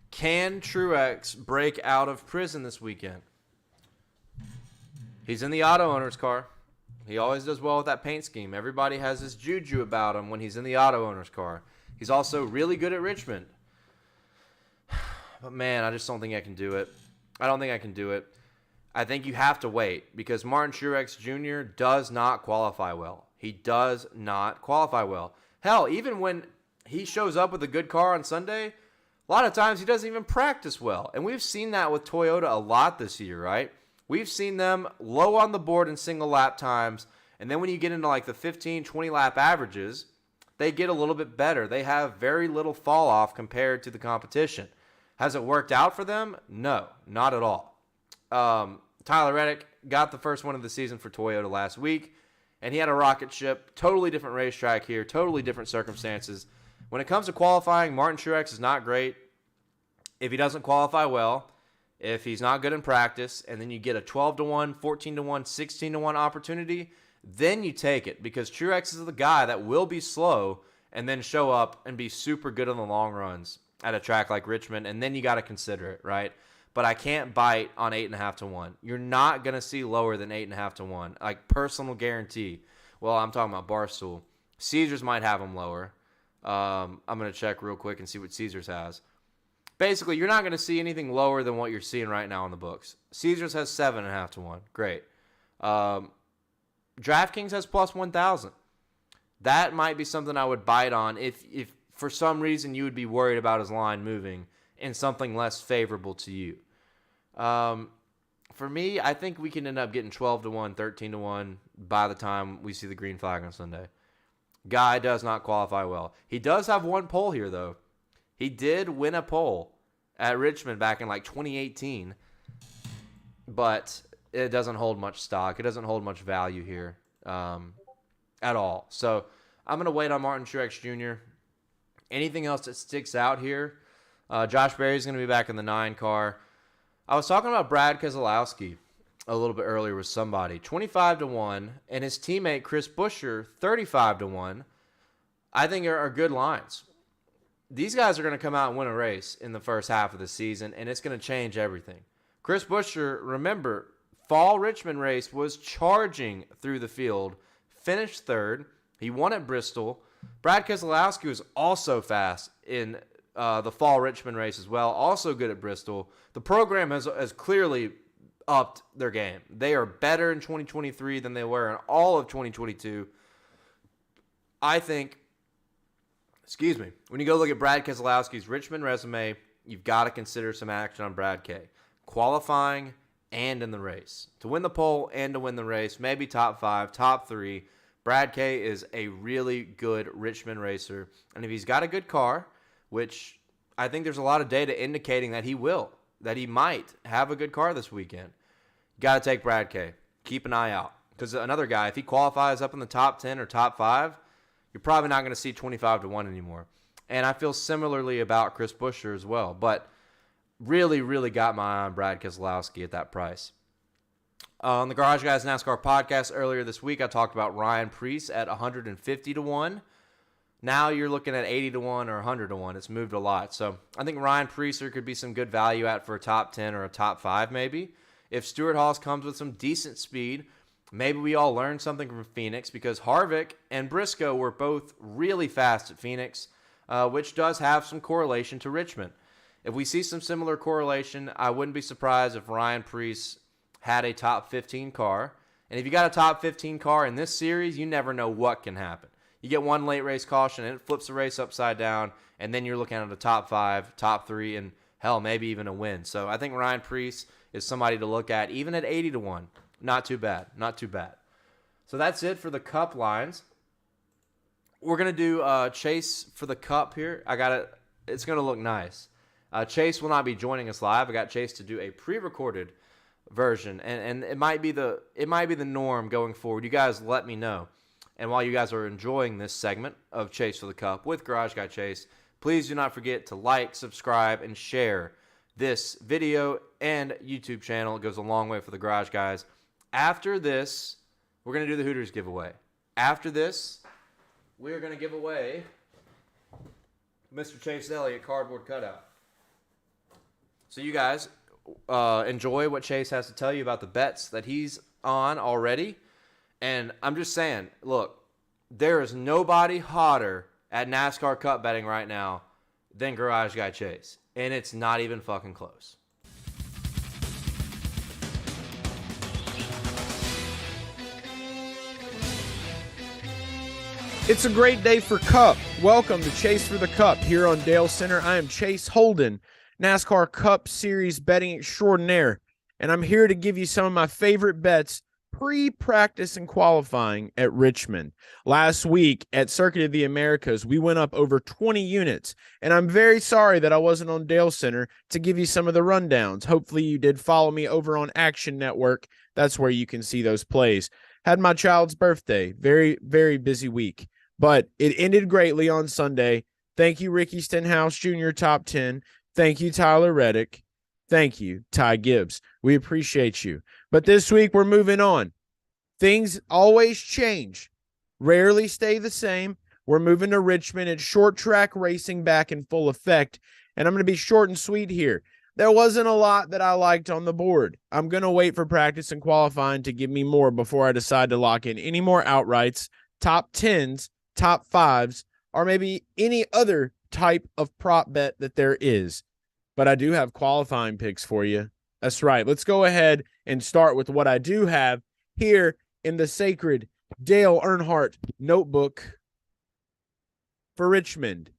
Can Truex break out of prison this weekend? He's in the auto owner's car. He always does well with that paint scheme. Everybody has this juju about him when he's in the auto owner's car. He's also really good at Richmond. But, man, I just don't think I can do it. I don't think I can do it. I think you have to wait because Martin Truex Jr. does not qualify well. He does not qualify well. Hell, even when he shows up with a good car on Sunday, a lot of times he doesn't even practice well. And we've seen that with Toyota a lot this year, right? We've seen them low on the board in single lap times. And then when you get into like the 15, 20 lap averages, they get a little bit better. They have very little fall off compared to the competition. Has it worked out for them? No, not at all. Tyler Reddick got the first one of the season for Toyota last week, and he had a rocket ship. Totally different racetrack here, totally different circumstances. When it comes to qualifying, Martin Truex is not great. If he doesn't qualify well, if he's not good in practice, and then you get a 12-1, 14-1, 16-1 opportunity, then you take it because Truex is the guy that will be slow and then show up and be super good on the long runs at a track like Richmond, and then you got to consider it, right? But I can't bite on 8.5-1. You're not going to see lower than 8.5-1. Like, personal guarantee. Well, I'm talking about Barstool. Caesars might have them lower. I'm going to check real quick and see what Caesars has. Basically, you're not going to see anything lower than what you're seeing right now in the books. Caesars has 7.5-1. Great. DraftKings has plus 1,000. That might be something I would bite on if for some reason you would be worried about his line moving in something less favorable to you. For me, I think we can end up getting 12-1, 13-1 by the time we see the green flag on Sunday. Guy does not qualify well. He does have one pole here, though. He did win a pole at Richmond back in like 2018, but it doesn't hold much stock. It doesn't hold much value here at all. So I'm going to wait on Martin Truex Jr. Anything else that sticks out here? Josh Berry's going to be back in the 9 car. I was talking about Brad Keselowski a little bit earlier with somebody. 25-1, and his teammate Chris Buescher, 35-1. I think are good lines. These guys are going to come out and win a race in the first half of the season, and it's going to change everything. Chris Buescher, remember, fall Richmond race was charging through the field, finished third. He won at Bristol. Brad Keselowski was also fast in the fall Richmond race as well, also good at Bristol. The program has clearly upped their game. They are better in 2023 than they were in all of 2022. I think, when you go look at Brad Keselowski's Richmond resume, you've got to consider some action on Brad K. Qualifying and in the race. To win the pole and to win the race, maybe top 5, top 3. Brad K is a really good Richmond racer. And if he's got a good car, which I think there's a lot of data indicating that he will, that he might have a good car this weekend, you got to take Brad K. Keep an eye out. Because another guy, if he qualifies up in the top 10 or top 5, you're probably not going to see 25-1 anymore. And I feel similarly about Chris Buescher as well. But really, really got my eye on Brad Keselowski at that price. On the Garage Guys NASCAR podcast earlier this week, I talked about Ryan Preece at 150-1. Now you're looking at 80-1 or 100-1. It's moved a lot. So I think Ryan Preece could be some good value at for a top 10 or a top 5 maybe. If Stewart-Haas comes with some decent speed, maybe we all learned something from Phoenix because Harvick and Briscoe were both really fast at Phoenix, which does have some correlation to Richmond. If we see some similar correlation, I wouldn't be surprised if Ryan Preece had a top 15 car. And if you got a top 15 car in this series, you never know what can happen. You get one late race caution and it flips the race upside down, and then you're looking at a top 5, top 3, and hell, maybe even a win. So I think Ryan Preece is somebody to look at, even at 80-1. Not too bad. Not too bad. So that's it for the Cup lines. We're going to do Chase for the Cup here. It's going to look nice. Chase will not be joining us live. I got Chase to do a pre-recorded version, and it might be the norm going forward. You guys let me know. And while you guys are enjoying this segment of Chase for the Cup with Garage Guy Chase, please do not forget to like, subscribe, and share this video and YouTube channel. It goes a long way for the Garage Guys. After this, we're going to do the Hooters giveaway. After this, we're going to give away Mr. Chase Elliott cardboard cutout. So you guys enjoy what Chase has to tell you about the bets that he's on already. And I'm just saying, look, there is nobody hotter at NASCAR Cup betting right now than Garage Guy Chase. And it's not even fucking close. It's a great day for Cup. Welcome to Chase for the Cup here on Dalescenter. I am Chase Holden, NASCAR Cup Series betting extraordinaire, and I'm here to give you some of my favorite bets pre-practice and qualifying at Richmond. Last week at Circuit of the Americas, we went up over 20 units, and I'm very sorry that I wasn't on Dalescenter to give you some of the rundowns. Hopefully you did follow me over on Action Network. That's where you can see those plays. Had my child's birthday. Very, very busy week. But it ended greatly on Sunday. Thank you, Ricky Stenhouse Jr., top 10. Thank you, Tyler Reddick. Thank you, Ty Gibbs. We appreciate you. But this week, we're moving on. Things always change, rarely stay the same. We're moving to Richmond. It's short track racing back in full effect. And I'm going to be short and sweet here. There wasn't a lot that I liked on the board. I'm going to wait for practice and qualifying to give me more before I decide to lock in any more outrights, top 10s, top 5s, or maybe any other type of prop bet that there is. But I do have qualifying picks for you. That's right. Let's go ahead and start with what I do have here in the sacred Dale Earnhardt notebook for Richmond.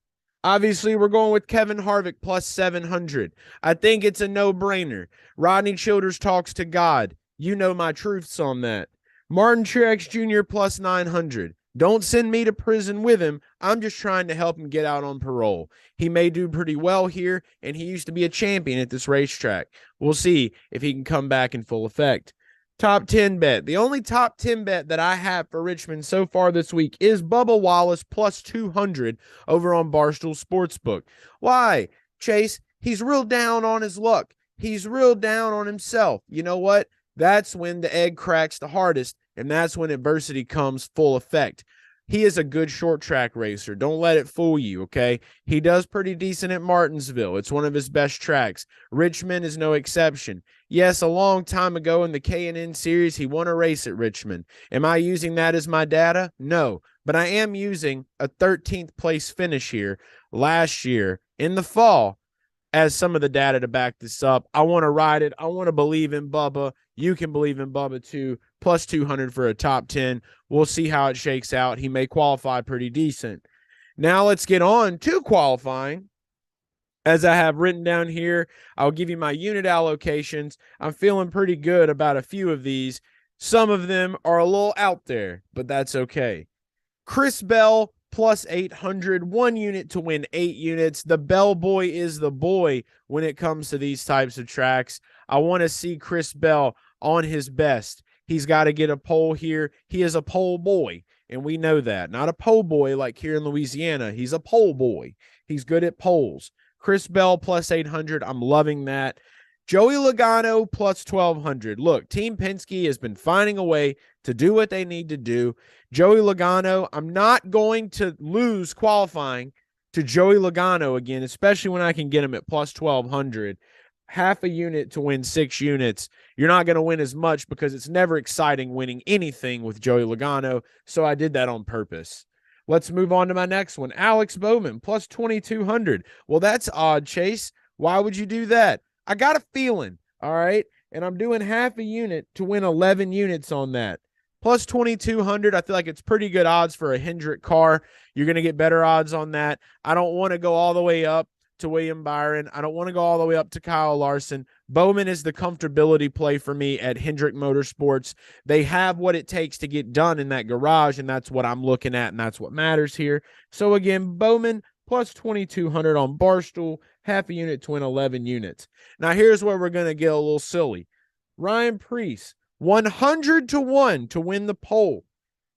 Obviously, we're going with Kevin Harvick plus 700. I think it's a no-brainer. Rodney Childers talks to God. You know my truths on that. Martin Truex Jr. plus 900. Don't send me to prison with him. I'm just trying to help him get out on parole. He may do pretty well here, and he used to be a champion at this racetrack. We'll see if he can come back in full effect. Top 10 bet. The only top 10 bet that I have for Richmond so far this week is Bubba Wallace plus 200 over on Barstool Sportsbook. Why? Chase, he's real down on his luck. He's real down on himself. You know what? That's when the egg cracks the hardest, and that's when adversity comes full effect. He is a good short track racer. Don't let it fool you, okay? He does pretty decent at Martinsville. It's one of his best tracks. Richmond is no exception. Yes, a long time ago in the K&N series, he won a race at Richmond. Am I using that as my data? No, but I am using a 13th place finish here last year in the fall as some of the data to back this up. I want to ride it. I want to believe in Bubba. You can believe in Bubba too. Plus 200 for a top 10. We'll see how it shakes out. He may qualify pretty decent. Now let's get on to qualifying. As I have written down here, I'll give you my unit allocations. I'm feeling pretty good about a few of these. Some of them are a little out there, but that's okay. Chris Bell plus 800, 1 unit to win 8 units. The Bell boy is the boy when it comes to these types of tracks. I want to see Chris Bell on his best. He's got to get a pole here. He is a pole boy, and we know that. Not a pole boy like here in Louisiana. He's a pole boy. He's good at poles. Chris Bell plus 800. I'm loving that. Joey Logano plus 1,200. Look, Team Penske has been finding a way to do what they need to do. Joey Logano, I'm not going to lose qualifying to Joey Logano again, especially when I can get him at plus 1,200. Half a unit to win 6 units. You're not going to win as much because it's never exciting winning anything with Joey Logano, so I did that on purpose. Let's move on to my next one. Alex Bowman, plus 2,200. Well, that's odd, Chase. Why would you do that? I got a feeling, all right? And I'm doing half a unit to win 11 units on that. Plus 2,200, I feel like it's pretty good odds for a Hendrick car. You're going to get better odds on that. I don't want to go all the way up to William Byron. I don't want to go all the way up to Kyle Larson. Bowman is the comfortability play for me at Hendrick Motorsports. They have what it takes to get done in that garage, and that's what I'm looking at, and that's what matters here. So again, Bowman plus 2,200 on Barstool, half a unit to win 11 units. Now here's where we're going to get a little silly. Ryan Preece, 100 to 1 to win the pole.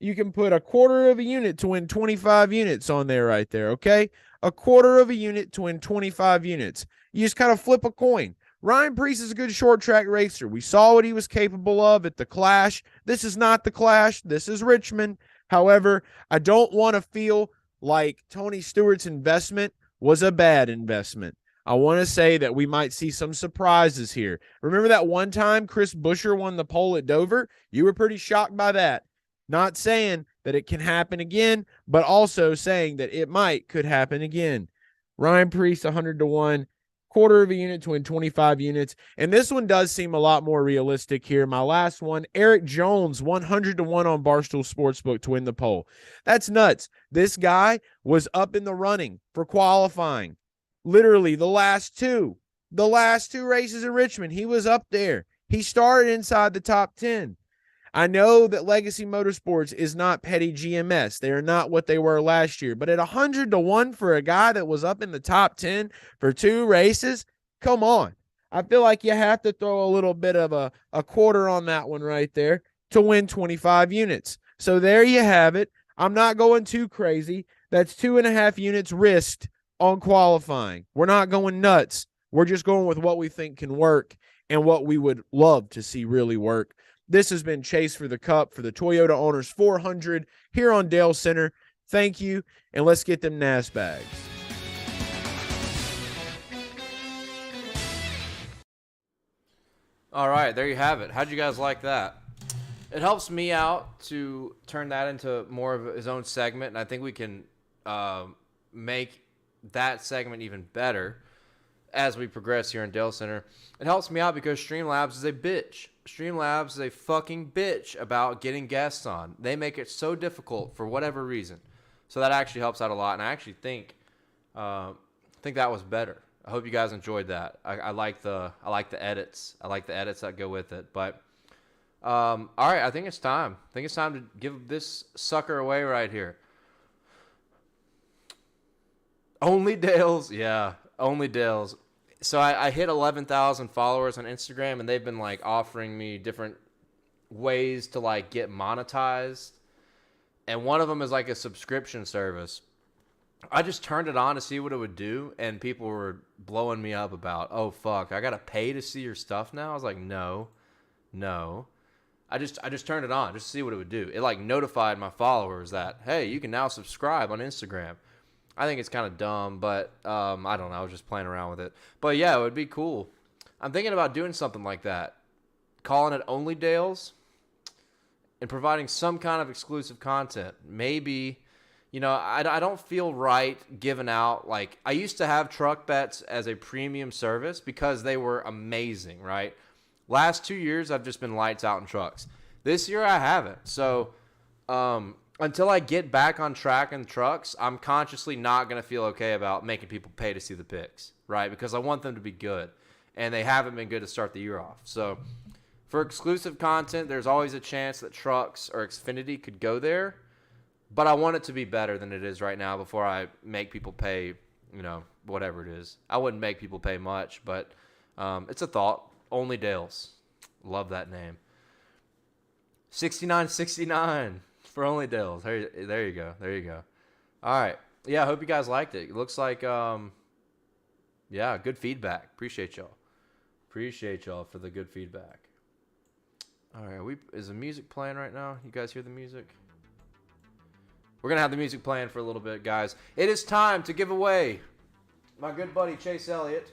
You can put a quarter of a unit to win 25 units on there right there, okay? A quarter of a unit to win 25 units. You just kind of flip a coin. Ryan Preece is a good short track racer. We saw what he was capable of at the Clash. This is not the Clash. This is Richmond. However, I don't want to feel like Tony Stewart's investment was a bad investment. I want to say that we might see some surprises here. Remember that one time Chris Buescher won the pole at Dover? You were pretty shocked by that. Not saying that it can happen again, but also saying that it could happen again. Ryan Preece, 100-1, quarter of a unit to win 25 units. And this one does seem a lot more realistic here. My last one, Eric Jones, 100-1 on Barstool Sportsbook to win the pole. That's nuts. This guy was up in the running for qualifying. Literally the last two races in Richmond, he was up there. He started inside the top 10. I know that Legacy Motorsports is not petty GMS. They are not what they were last year. But at 100-1 for a guy that was up in the top 10 for 2 races, come on. I feel like you have to throw a little bit of a quarter on that one right there to win 25 units. So there you have it. I'm not going too crazy. That's 2.5 units risked on qualifying. We're not going nuts. We're just going with what we think can work and what we would love to see really work. This has been Chase for the Cup for the Toyota Owners 400 here on Dalescenter. Thank you, and let's get them NAS bags. All right, there you have it. How'd you guys like that? It helps me out to turn that into more of his own segment, and I think we can make that segment even better as we progress here in Dalescenter. It helps me out because Streamlabs is a bitch. Streamlabs is a fucking bitch about getting guests on. They make it so difficult for whatever reason. So that actually helps out a lot, and I actually think that was better. I hope you guys enjoyed that. I like the edits. I like the edits that go with it. But all right, I think it's time. I think it's time to give this sucker away right here. Only Dales, yeah, only Dales. So I hit 11,000 followers on Instagram, and they've been like offering me different ways to like get monetized. And one of them is like a subscription service. I just turned it on to see what it would do, and people were blowing me up about, oh fuck, I gotta pay to see your stuff now. I was like, no. I just turned it on just to see what it would do. It like notified my followers that, hey, you can now subscribe on Instagram. I think it's kind of dumb, but I don't know. I was just playing around with it. But yeah, it would be cool. I'm thinking about doing something like that. Calling it Only Dales and providing some kind of exclusive content. Maybe, I don't feel right giving out, like, I used to have Truck Bets as a premium service because they were amazing, right? Last 2 years, I've just been lights out in trucks. This year, I haven't. So, until I get back on track in trucks, I'm consciously not going to feel okay about making people pay to see the picks, right? Because I want them to be good, and they haven't been good to start the year off. So for exclusive content, there's always a chance that trucks or Xfinity could go there, but I want it to be better than it is right now before I make people pay, whatever it is. I wouldn't make people pay much, but it's a thought. Only Dales. Love that name. 6969. For Only Dales. There you go. All right. Yeah, I hope you guys liked it. It looks like, good feedback. Appreciate y'all for the good feedback. All right. Is the music playing right now? You guys hear the music? We're going to have the music playing for a little bit, guys. It is time to give away my good buddy Chase Elliott,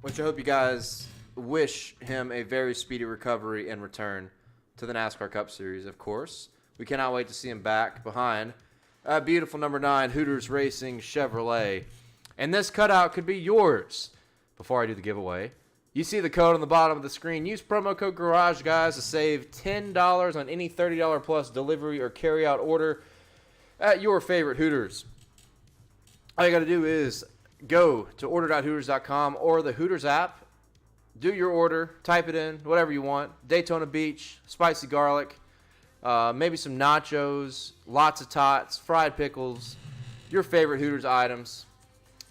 which I hope you guys wish him a very speedy recovery and return to the NASCAR Cup Series, of course. We cannot wait to see him back behind a beautiful number 9 Hooters Racing Chevrolet. And this cutout could be yours. Before I do the giveaway, you see the code on the bottom of the screen. Use promo code Garage Guys to save $10 on any $30 plus delivery or carryout order at your favorite Hooters. All you got to do is go to order.hooters.com or the Hooters app. Do your order. Type it in. Whatever you want. Daytona Beach, spicy garlic. Maybe some nachos, lots of tots, fried pickles, your favorite Hooters items.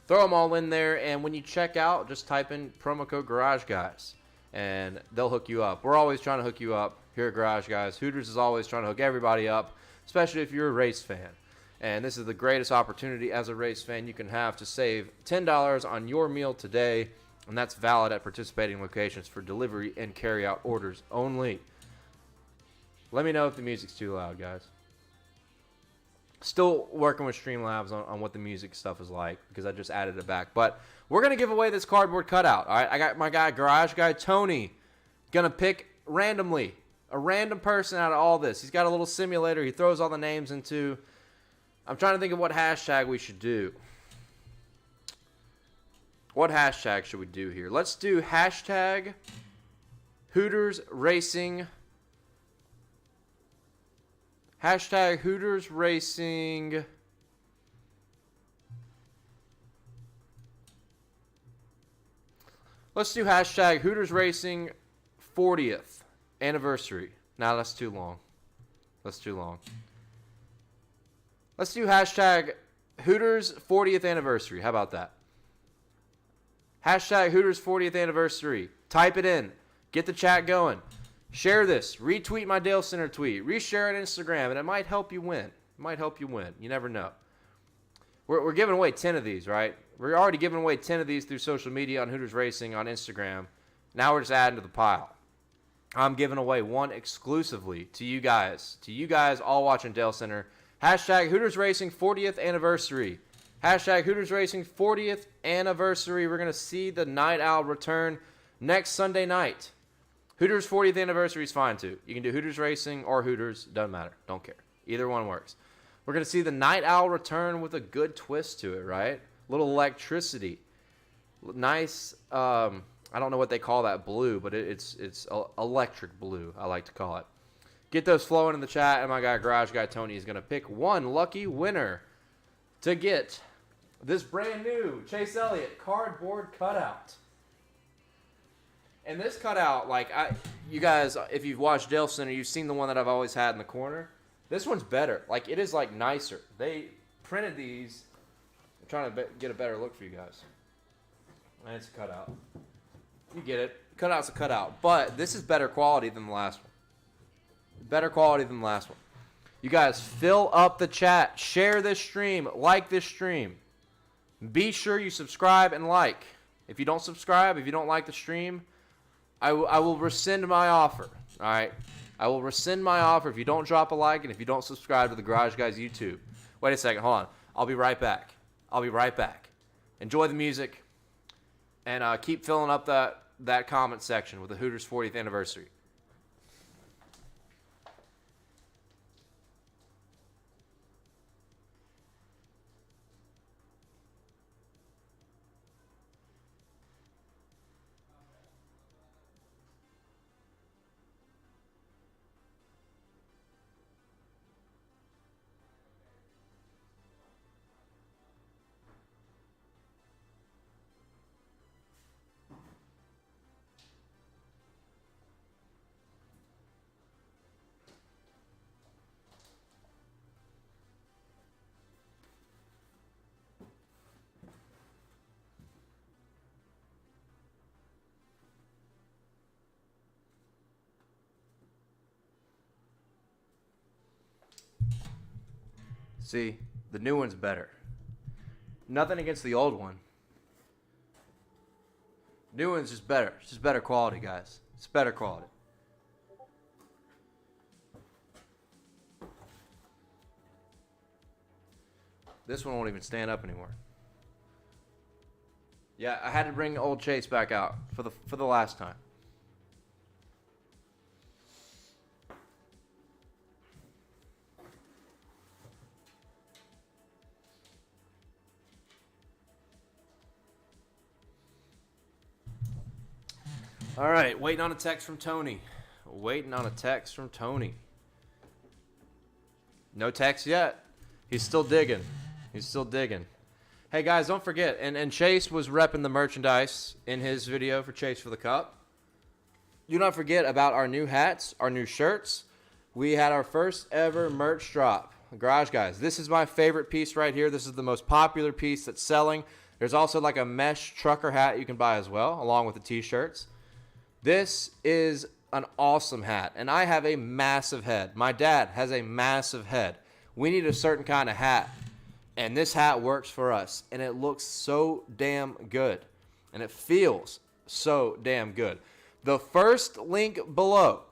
Throw them all in there, and when you check out, just type in promo code Garage Guys, and they'll hook you up. We're always trying to hook you up here at Garage Guys. Hooters is always trying to hook everybody up, especially if you're a race fan. And this is the greatest opportunity as a race fan you can have to save $10 on your meal today, and that's valid at participating locations for delivery and carry-out orders only. Let me know if the music's too loud, guys. Still working with Streamlabs on what the music stuff is like because I just added it back. But we're going to give away this cardboard cutout. All right, I got my guy, Garage Guy Tony, going to pick randomly a random person out of all this. He's got a little simulator. He throws all the names into. I'm trying to think of what hashtag we should do. What hashtag should we do here? Let's do hashtag Hooters Racing. Hashtag Hooters Racing. Let's do hashtag Hooters Racing 40th anniversary. Nah, that's too long. That's too long. Let's do hashtag Hooters 40th anniversary. How about that? Hashtag Hooters 40th anniversary. Type it in. Get the chat going. Share this. Retweet my Dalescenter tweet. Reshare it on Instagram, and it might help you win. It might help you win. You never know. We're giving away 10 of these, right? We're already giving away 10 of these through social media on Hooters Racing on Instagram. Now we're just adding to the pile. I'm giving away one exclusively to you guys. To you guys all watching Dalescenter. Hashtag Hooters Racing 40th anniversary. Hashtag Hooters Racing 40th anniversary. We're going to see the Night Owl return next Sunday night. Hooters 40th anniversary is fine too. You can do Hooters Racing or Hooters. Doesn't matter. Don't care. Either one works. We're going to see the Night Owl return with a good twist to it, right? Little electricity. Nice, I don't know what they call that blue, but it's electric blue, I like to call it. Get those flowing in the chat, and my guy, Garage Guy Tony, is going to pick one lucky winner to get this brand new Chase Elliott cardboard cutout. And this cutout, like, you guys, if you've watched Dalescenter, you've seen the one that I've always had in the corner. This one's better. Like, it is, like, nicer. They printed these. I'm trying to get a better look for you guys. And it's a cutout. You get it. Cutout's a cutout. But this is better quality than the last one. Better quality than the last one. You guys, fill up the chat. Share this stream. Like this stream. Be sure you subscribe and like. If you don't subscribe, if you don't like the stream, I will rescind my offer. All right? I will rescind my offer if you don't drop a like and if you don't subscribe to the Garage Guys YouTube. Wait a second. Hold on. I'll be right back. I'll be right back. Enjoy the music. And keep filling up that comment section with the Hooters 40th anniversary. See, the new one's better. Nothing against the old one. New one's just better. It's just better quality, guys. It's better quality. This one won't even stand up anymore. Yeah, I had to bring old Chase back out for the last time. All right, waiting on a text from Tony. Waiting on a text from Tony. No text yet. He's still digging. He's still digging. Hey, guys, don't forget. And Chase was repping the merchandise in his video for Chase for the Cup. Do not forget about our new hats, our new shirts. We had our first ever merch drop. Garage Guys, this is my favorite piece right here. This is the most popular piece that's selling. There's also like a mesh trucker hat you can buy as well, along with the t-shirts. This is an awesome hat, and I have a massive head. My dad has a massive head. We need a certain kind of hat, and this hat works for us, and it looks so damn good, and it feels so damn good. The first link below,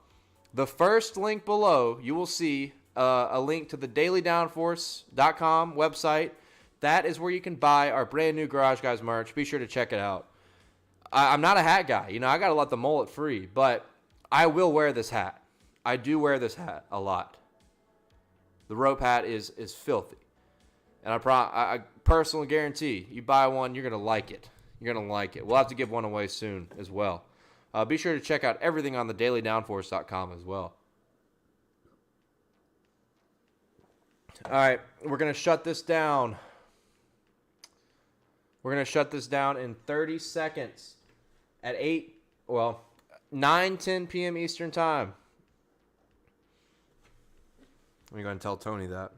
you will see a link to the dailydownforce.com website. That is where you can buy our brand new Garage Guys merch. Be sure to check it out. I'm not a hat guy. You know, I got to let the mullet free, but I will wear this hat. I do wear this hat a lot. The rope hat is filthy. And I personally guarantee you buy one, you're going to like it. You're going to like it. We'll have to give one away soon as well. Be sure to check out everything on the dailydownforce.com as well. All right, we're going to shut this down. We're going to shut this down in 30 seconds at 9:10 p.m. Eastern Time. Let me go ahead and tell Tony that.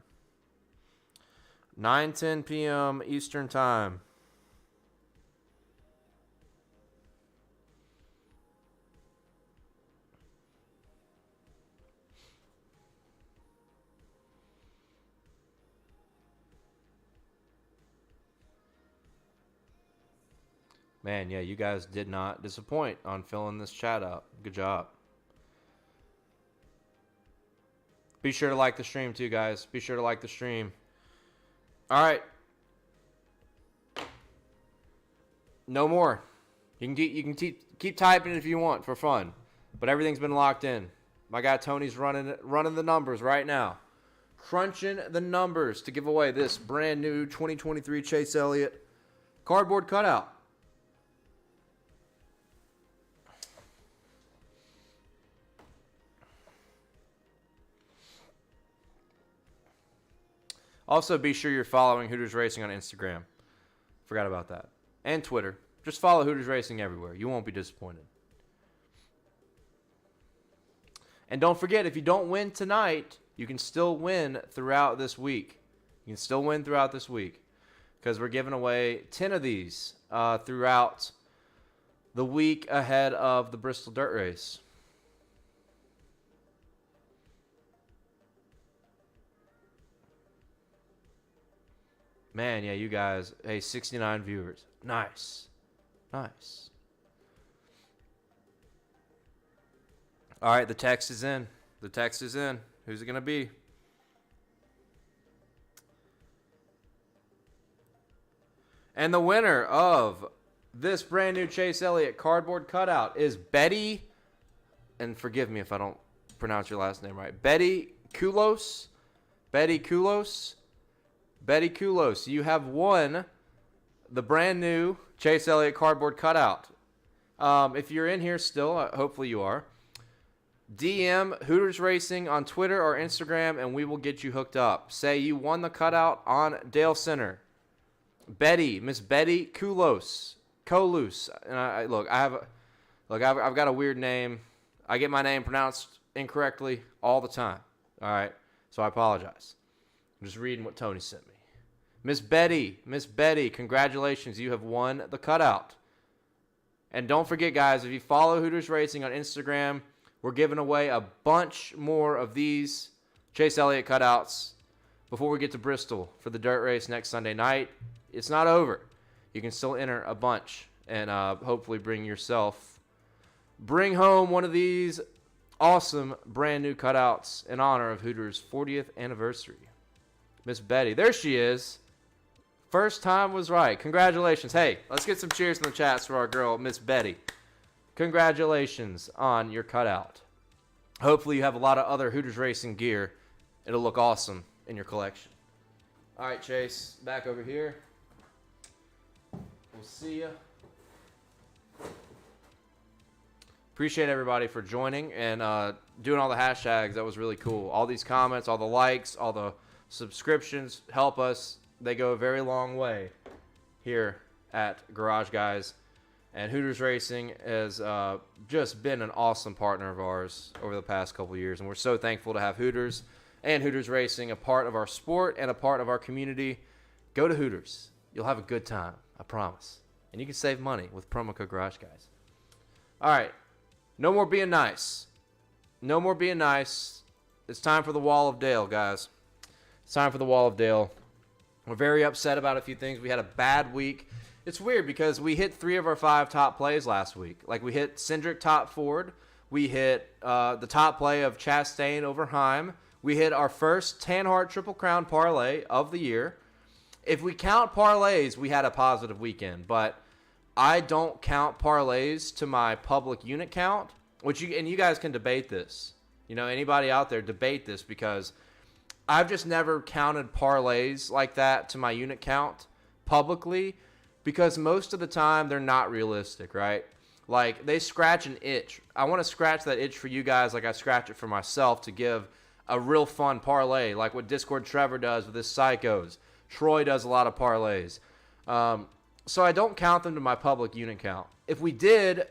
9:10 p.m. Eastern Time. Man, yeah, you guys did not disappoint on filling this chat up. Good job. Be sure to like the stream too, guys. Be sure to like the stream. All right. No more. You can keep typing if you want for fun, but everything's been locked in. My guy Tony's running the numbers right now, crunching the numbers to give away this brand new 2023 Chase Elliott cardboard cutout. Also, be sure you're following Hooters Racing on Instagram. Forgot about that. And Twitter. Just follow Hooters Racing everywhere. You won't be disappointed. And don't forget, if you don't win tonight, you can still win throughout this week. You can still win throughout this week. Because we're giving away 10 of these throughout the week ahead of the Bristol Dirt Race. Man, yeah, you guys. Hey, 69 viewers. Nice. Nice. All right, the text is in. The text is in. Who's it going to be? And the winner of this brand new Chase Elliott cardboard cutout is Betty, and forgive me if I don't pronounce your last name right, Betty Kulos. Betty Kulos. Betty Kulos, you have won the brand new Chase Elliott cardboard cutout. If you're in here still, hopefully you are, DM Hooters Racing on Twitter or Instagram, and we will get you hooked up. Say you won the cutout on Dalescenter. Betty, Miss Betty Kulos, and I've got a weird name. I get my name pronounced incorrectly all the time. All right, so I apologize. I'm just reading what Tony sent me. Miss Betty, congratulations. You have won the cutout. And don't forget, guys, if you follow Hooters Racing on Instagram, we're giving away a bunch more of these Chase Elliott cutouts before we get to Bristol for the dirt race next Sunday night. It's not over. You can still enter a bunch and hopefully bring home one of these awesome brand new cutouts in honor of Hooters' 40th anniversary. Miss Betty. There she is. First time was right. Congratulations. Hey, let's get some cheers in the chats for our girl, Miss Betty. Congratulations on your cutout. Hopefully you have a lot of other Hooters Racing gear. It'll look awesome in your collection. All right, Chase, back over here. We'll see ya. Appreciate everybody for joining and doing all the hashtags. That was really cool. All these comments, all the likes, all the subscriptions help us. They go a very long way here at Garage Guys. And Hooters Racing has just been an awesome partner of ours over the past couple of years. And we're so thankful to have Hooters and Hooters Racing a part of our sport and a part of our community. Go to Hooters. You'll have a good time, I promise. And you can save money with promo code Garage Guys. All right. No more being nice. No more being nice. It's time for the Wall of Dale, guys. It's time for the Wall of Dale. We're very upset about a few things. We had a bad week. It's weird because we hit 3 of our 5 top plays last week. Like, we hit Cindric top Ford. We hit the top play of Chastain over Heim. We hit our first Tan Heart Triple Crown parlay of the year. If we count parlays, we had a positive weekend, but I don't count parlays to my public unit count, and you guys can debate this. Anybody out there, debate this, because I've just never counted parlays like that to my unit count publicly, because most of the time they're not realistic, right? Like, they scratch an itch. I want to scratch that itch for you guys like I scratch it for myself to give a real fun parlay, like what Discord Trevor does with his psychos. Troy does a lot of parlays. So I don't count them to my public unit count. If we did,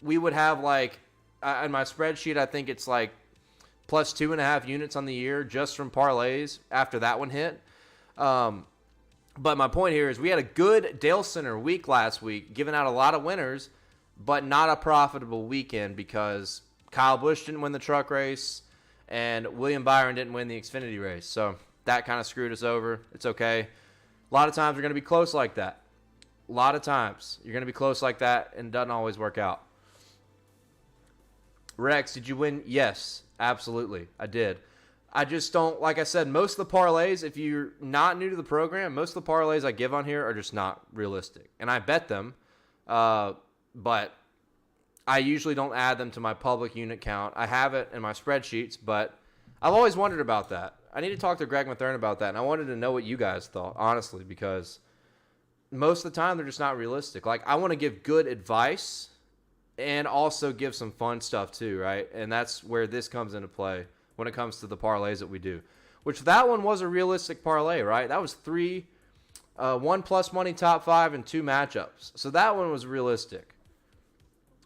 we would have, in my spreadsheet, I think it's plus 2.5 units on the year just from parlays after that one hit. But my point here is we had a good Dalescenter week last week, giving out a lot of winners, but not a profitable weekend because Kyle Busch didn't win the truck race and William Byron didn't win the Xfinity race. So that kind of screwed us over. It's okay. A lot of times we're going to be close like that. A lot of times you're going to be close like that, and it doesn't always work out. Rex, did you win? Yes, absolutely. I did. I just don't, like I said, most of the parlays, if you're not new to the program, most of the parlays I give on here are just not realistic. And I bet them, but I usually don't add them to my public unit count. I have it in my spreadsheets, but I've always wondered about that. I need to talk to Greg Mathern about that, and I wanted to know what you guys thought, honestly, because most of the time they're just not realistic. Like, I want to give good advice and also give some fun stuff too, right? And that's where this comes into play when it comes to the parlays that we do. Which that one was a realistic parlay, right? That was 1 plus money top 5 and 2 matchups. So that one was realistic.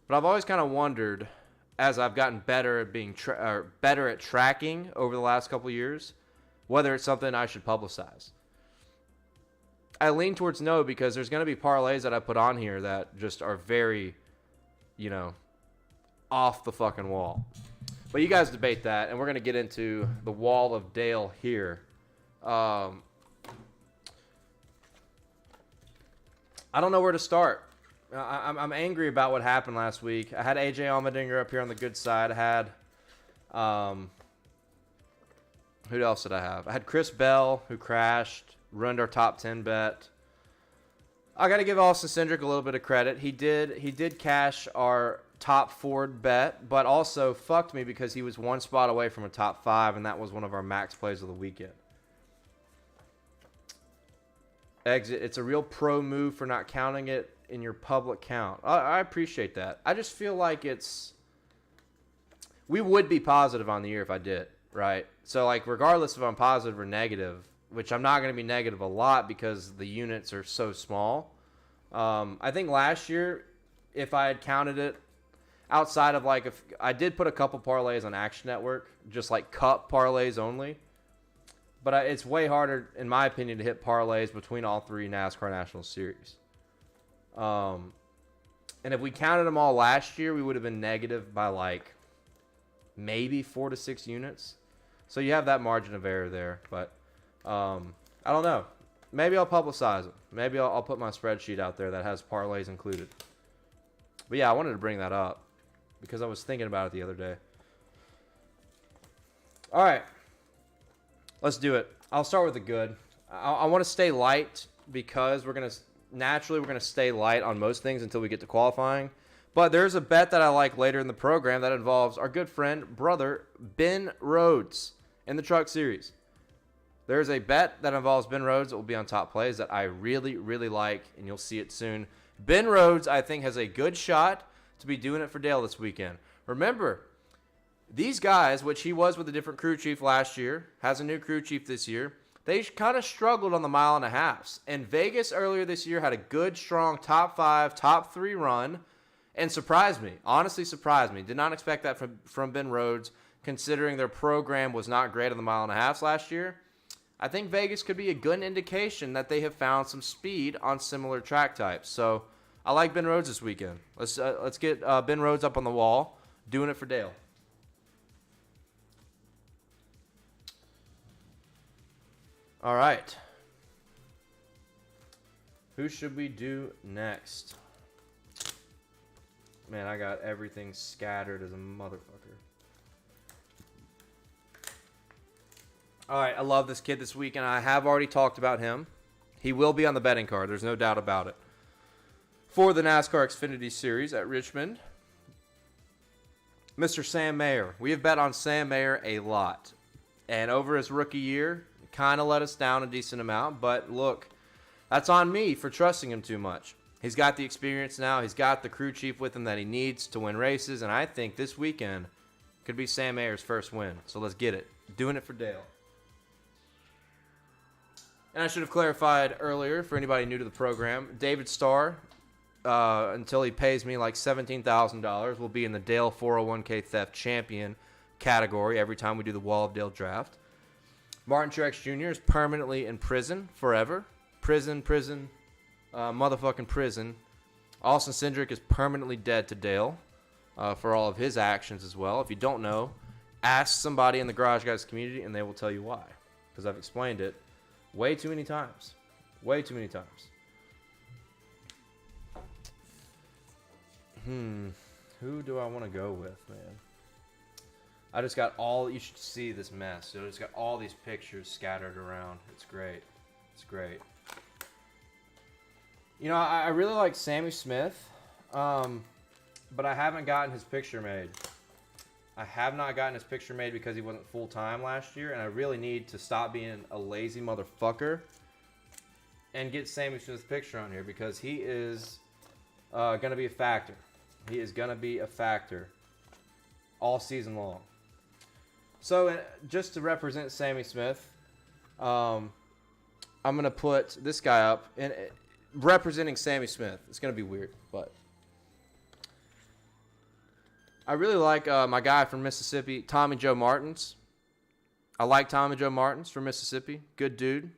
But I've always kind of wondered, as I've gotten better at being better at tracking over the last couple of years, whether it's something I should publicize. I lean towards no, because there's going to be parlays that I put on here that just are very, off the fucking wall. But you guys debate that, and we're going to get into the wall of Dale here. I don't know where to start. I'm angry about what happened last week. I had AJ Allmendinger up here on the good side. I had, who else did I have? I had Chris Bell, who crashed, ruined our top 10 bet. I got to give Austin Cindric a little bit of credit. He did cash our top Ford bet, but also fucked me because he was one spot away from a top 5, and that was one of our max plays of the weekend. Exit. It's a real pro move for not counting it in your public count. I appreciate that. I just feel like we would be positive on the year if I did, right? So, regardless if I'm positive or negative, which I'm not going to be negative a lot because the units are so small. I think last year, if I had counted it, outside of if I did put a couple parlays on Action Network, just cup parlays only. But it's way harder, in my opinion, to hit parlays between all 3 NASCAR National Series. And if we counted them all last year, we would have been negative by maybe 4 to 6 units. So you have that margin of error there. But I don't know. Maybe I'll publicize them. Maybe I'll put my spreadsheet out there that has parlays included. But yeah, I wanted to bring that up because I was thinking about it the other day. All right. Let's do it. I'll start with the good. I want to stay light because we're going to stay light on most things until we get to qualifying. But there's a bet that I like later in the program that involves our good friend, brother, Ben Rhodes in the Truck Series. There's a bet that involves Ben Rhodes that will be on top plays that I really, really like, and you'll see it soon. Ben Rhodes, I think, has a good shot to be doing it for Dale this weekend. Remember, these guys, which he was with a different crew chief last year, has a new crew chief this year, they kind of struggled on the 1.5 miles. And Vegas earlier this year had a good, strong top 5, top 3 run and surprised me. Honestly surprised me. Did not expect that from Ben Rhodes, considering their program was not great on the 1.5 miles last year. I think Vegas could be a good indication that they have found some speed on similar track types. So I like Ben Rhodes this weekend. Let's get Ben Rhodes up on the wall, doing it for Dale. All right. Who should we do next? Man, I got everything scattered as a motherfucker. All right, I love this kid this week, and I have already talked about him. He will be on the betting card. There's no doubt about it. For the NASCAR Xfinity Series at Richmond, Mr. Sam Mayer. We have bet on Sam Mayer a lot. And over his rookie year, kind of let us down a decent amount. But look, that's on me for trusting him too much. He's got the experience now. He's got the crew chief with him that he needs to win races. And I think this weekend could be Sam Mayer's first win. So let's get it. Doing it for Dale. And I should have clarified earlier for anybody new to the program, David Starr, until he pays me like $17,000, will be in the Dale 401k theft champion category every time we do the Wall of Dale draft. Martin Truex Jr. is permanently in prison forever. Prison, motherfucking prison. Austin Cindric is permanently dead to Dale for all of his actions as well. If you don't know, ask somebody in the Garage Guys community and they will tell you why. Because I've explained it way too many times. Way too many times. Who do I want to go with, man? I just got all... You should see this mess. So I just got all these pictures scattered around. It's great. It's great. You know, I really like Sammy Smith, but I haven't gotten his picture made. I have not gotten his picture made because he wasn't full-time last year, and I really need to stop being a lazy motherfucker and get Sammy Smith's picture on here because he is going to be a factor. He is going to be a factor all season long. So, just to represent Sammy Smith, I'm going to put this guy up and representing Sammy Smith. It's going to be weird, but I really like my guy from Mississippi, Tommy Joe Martins. I like Tommy Joe Martins from Mississippi. Good dude.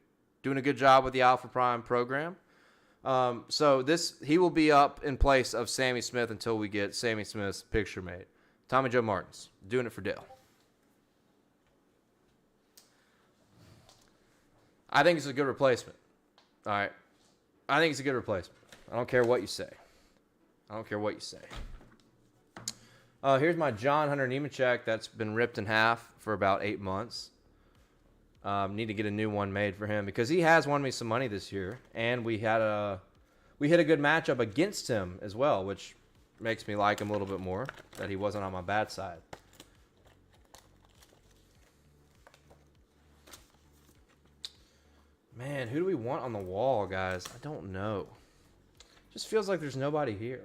Doing a good job with the Alpha Prime program. So he will be up in place of Sammy Smith until we get Sammy Smith's picture made. Tommy Joe Martins, doing it for Dale. I think it's a good replacement. All right. I think it's a good replacement. I don't care what you say. I don't care what you say. Here's my John Hunter Nemechek that's been ripped in half for about 8 months. Need to get a new one made for him because he has won me some money this year, and we hit a good matchup against him as well, which makes me like him a little bit more, that he wasn't on my bad side. Man, who do we want on the wall, guys? I don't know. Just feels like there's nobody here.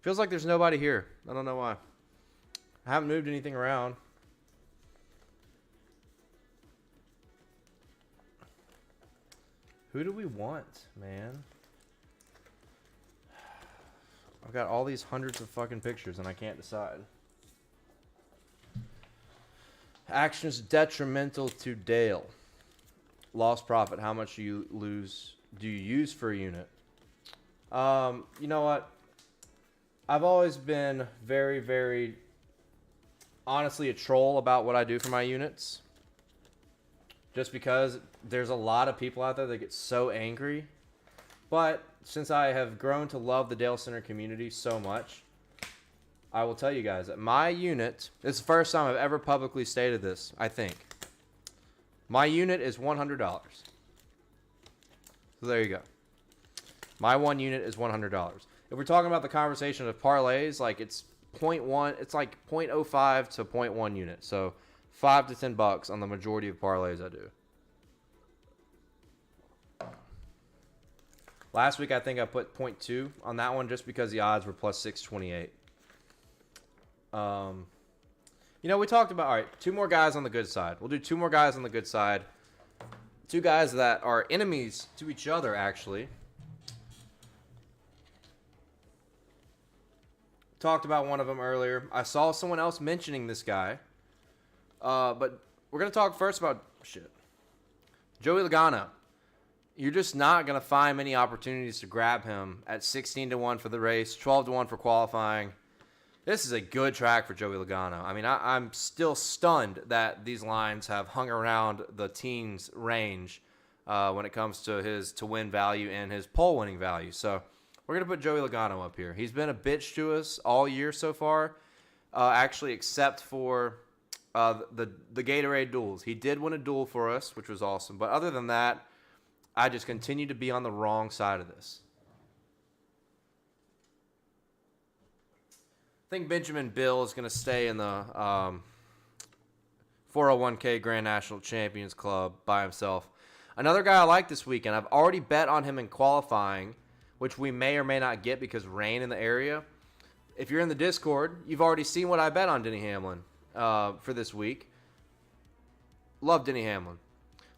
Feels like there's nobody here. I don't know why. I haven't moved anything around. Who do we want, man? I've got all these hundreds of fucking pictures and I can't decide. Actions detrimental to Dale. Lost profit. How much do you use for a unit? You know what? I've always been very, very honestly a troll about what I do for my units. Just because there's a lot of people out there that get so angry. But since I have grown to love the Dalescenter community so much, I will tell you guys that my unit, this is the first time I've ever publicly stated this, I think. My unit is $100. So there you go. My one unit is $100. If we're talking about the conversation of parlays, like it's 0.1, it's like 0.05 to 0.1 unit. So $5 to $10 on the majority of parlays I do. Last week I think I put 0.2 on that one just because the odds were plus 628. You know, we talked about, all right, 2 more guys on the good side. We'll do 2 more guys on the good side. 2 guys that are enemies to each other, actually. Talked about one of them earlier. I saw someone else mentioning this guy. But we're going to talk first about Joey Logano. You're just not going to find many opportunities to grab him at 16-1 for the race, 12-1 for qualifying. This is a good track for Joey Logano. I mean, I'm still stunned that these lines have hung around the teens range when it comes to his to-win value and his pole-winning value. So we're going to put Joey Logano up here. He's been a bitch to us all year so far, actually except for the Gatorade duels. He did win a duel for us, which was awesome. But other than that, I just continue to be on the wrong side of this. I think Benjamin Bill is going to stay in the 401k Grand National Champions Club by himself. Another guy I like this weekend, I've already bet on him in qualifying, which we may or may not get because rain in the area. If you're in the Discord, you've already seen what I bet on Denny Hamlin for this week. Love Denny Hamlin.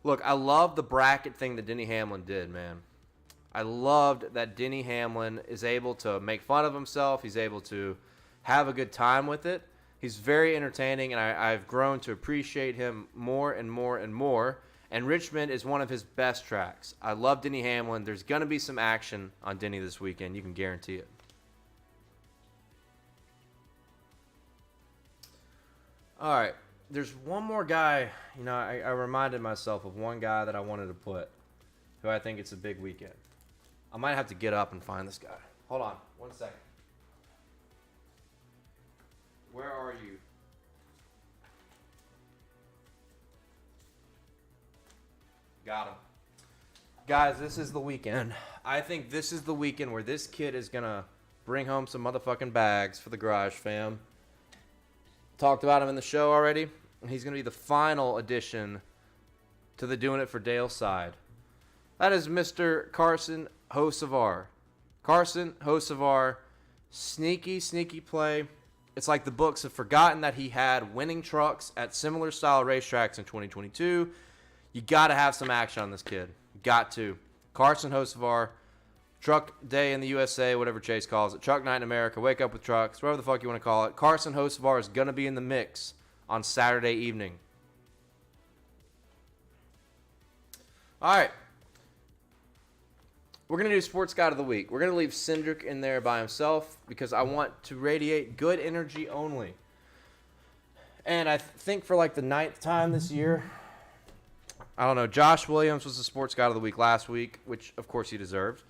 Look, I love the bracket thing that Denny Hamlin did, man. I loved that Denny Hamlin is able to make fun of himself. He's able to have a good time with it. He's very entertaining, and I've grown to appreciate him more and more and more. And Richmond is one of his best tracks. I love Denny Hamlin. There's going to be some action on Denny this weekend. You can guarantee it. All right. There's one more guy. You know, I reminded myself of one guy that I wanted to put, who I think it's a big weekend. I might have to get up and find this guy. Hold on 1 second. Where are you? Got him. Guys, this is the weekend. I think this is the weekend where this kid is going to bring home some motherfucking bags for the Garage fam. Talked about him in the show already. And he's going to be the final addition to the Doing It for Dale side. That is Mr. Carson Hocevar. Carson Hocevar, sneaky play. It's like the books have forgotten that he had winning trucks at similar style racetracks in 2022. You got to have some action on this kid. Got to. Carson Hocevar, Truck Day in the USA, whatever Chase calls it. Truck Night in America, Wake Up with Trucks, whatever the fuck you want to call it. Carson Hocevar is going to be in the mix on Saturday evening. All right. We're going to do Sports Guide of the Week. We're going to leave Cindric in there by himself because I want to radiate good energy only. And I think for like the 9th time this year, I don't know, Josh Williams was the Sports Guide of the Week last week, which of course he deserved.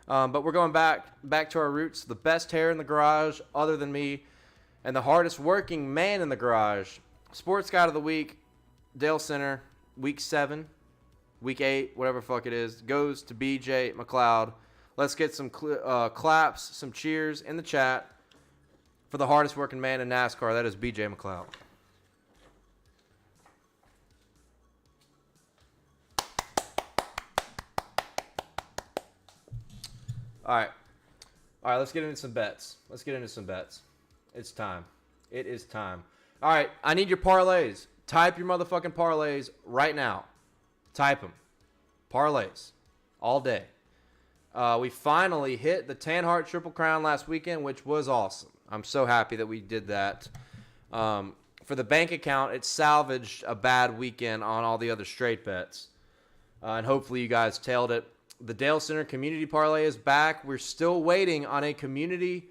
But we're going back to our roots. The best hair in the garage other than me and the hardest working man in the garage. Sports Guide of the Week, Dalescenter, Week 7. Week 8, whatever fuck it is, goes to BJ McLeod. Let's get some claps, some cheers in the chat for the hardest working man in NASCAR. That is BJ McLeod. All right, let's get into some bets. It's time. It is time. All right, I need your parlays. Type your motherfucking parlays right now. Type them. Parlays. All day. We finally hit the Tanhart Triple Crown last weekend, which was awesome. I'm so happy that we did that. For the bank account, it salvaged a bad weekend on all the other straight bets. And hopefully you guys tailed it. The Dalescenter Community Parlay is back. We're still waiting on a Dalescenter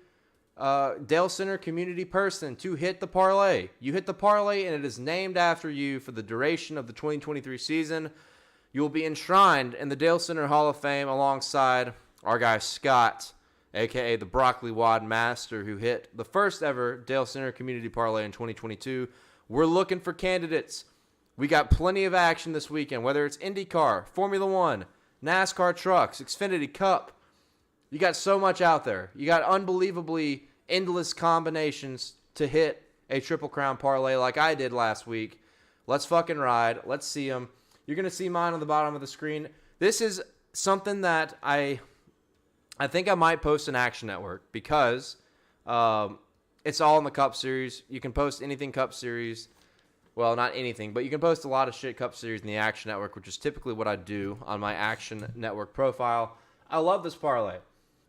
community person to hit the parlay. You hit the parlay, and it is named after you for the duration of the 2023 season. You will be enshrined in the Dalescenter Hall of Fame alongside our guy Scott, a.k.a. the Broccoli Wad Master, who hit the first ever Dalescenter Community Parlay in 2022. We're looking for candidates. We got plenty of action this weekend, whether it's IndyCar, Formula One, NASCAR trucks, Xfinity Cup. You got so much out there. You got unbelievably endless combinations to hit a Triple Crown parlay like I did last week. Let's fucking ride. Let's see them. You're going to see mine on the bottom of the screen. This is something that I think I might post in Action Network because it's all in the Cup Series. You can post anything Cup Series. Well, not anything, but you can post a lot of shit Cup Series in the Action Network, which is typically what I do on my Action Network profile. I love this parlay.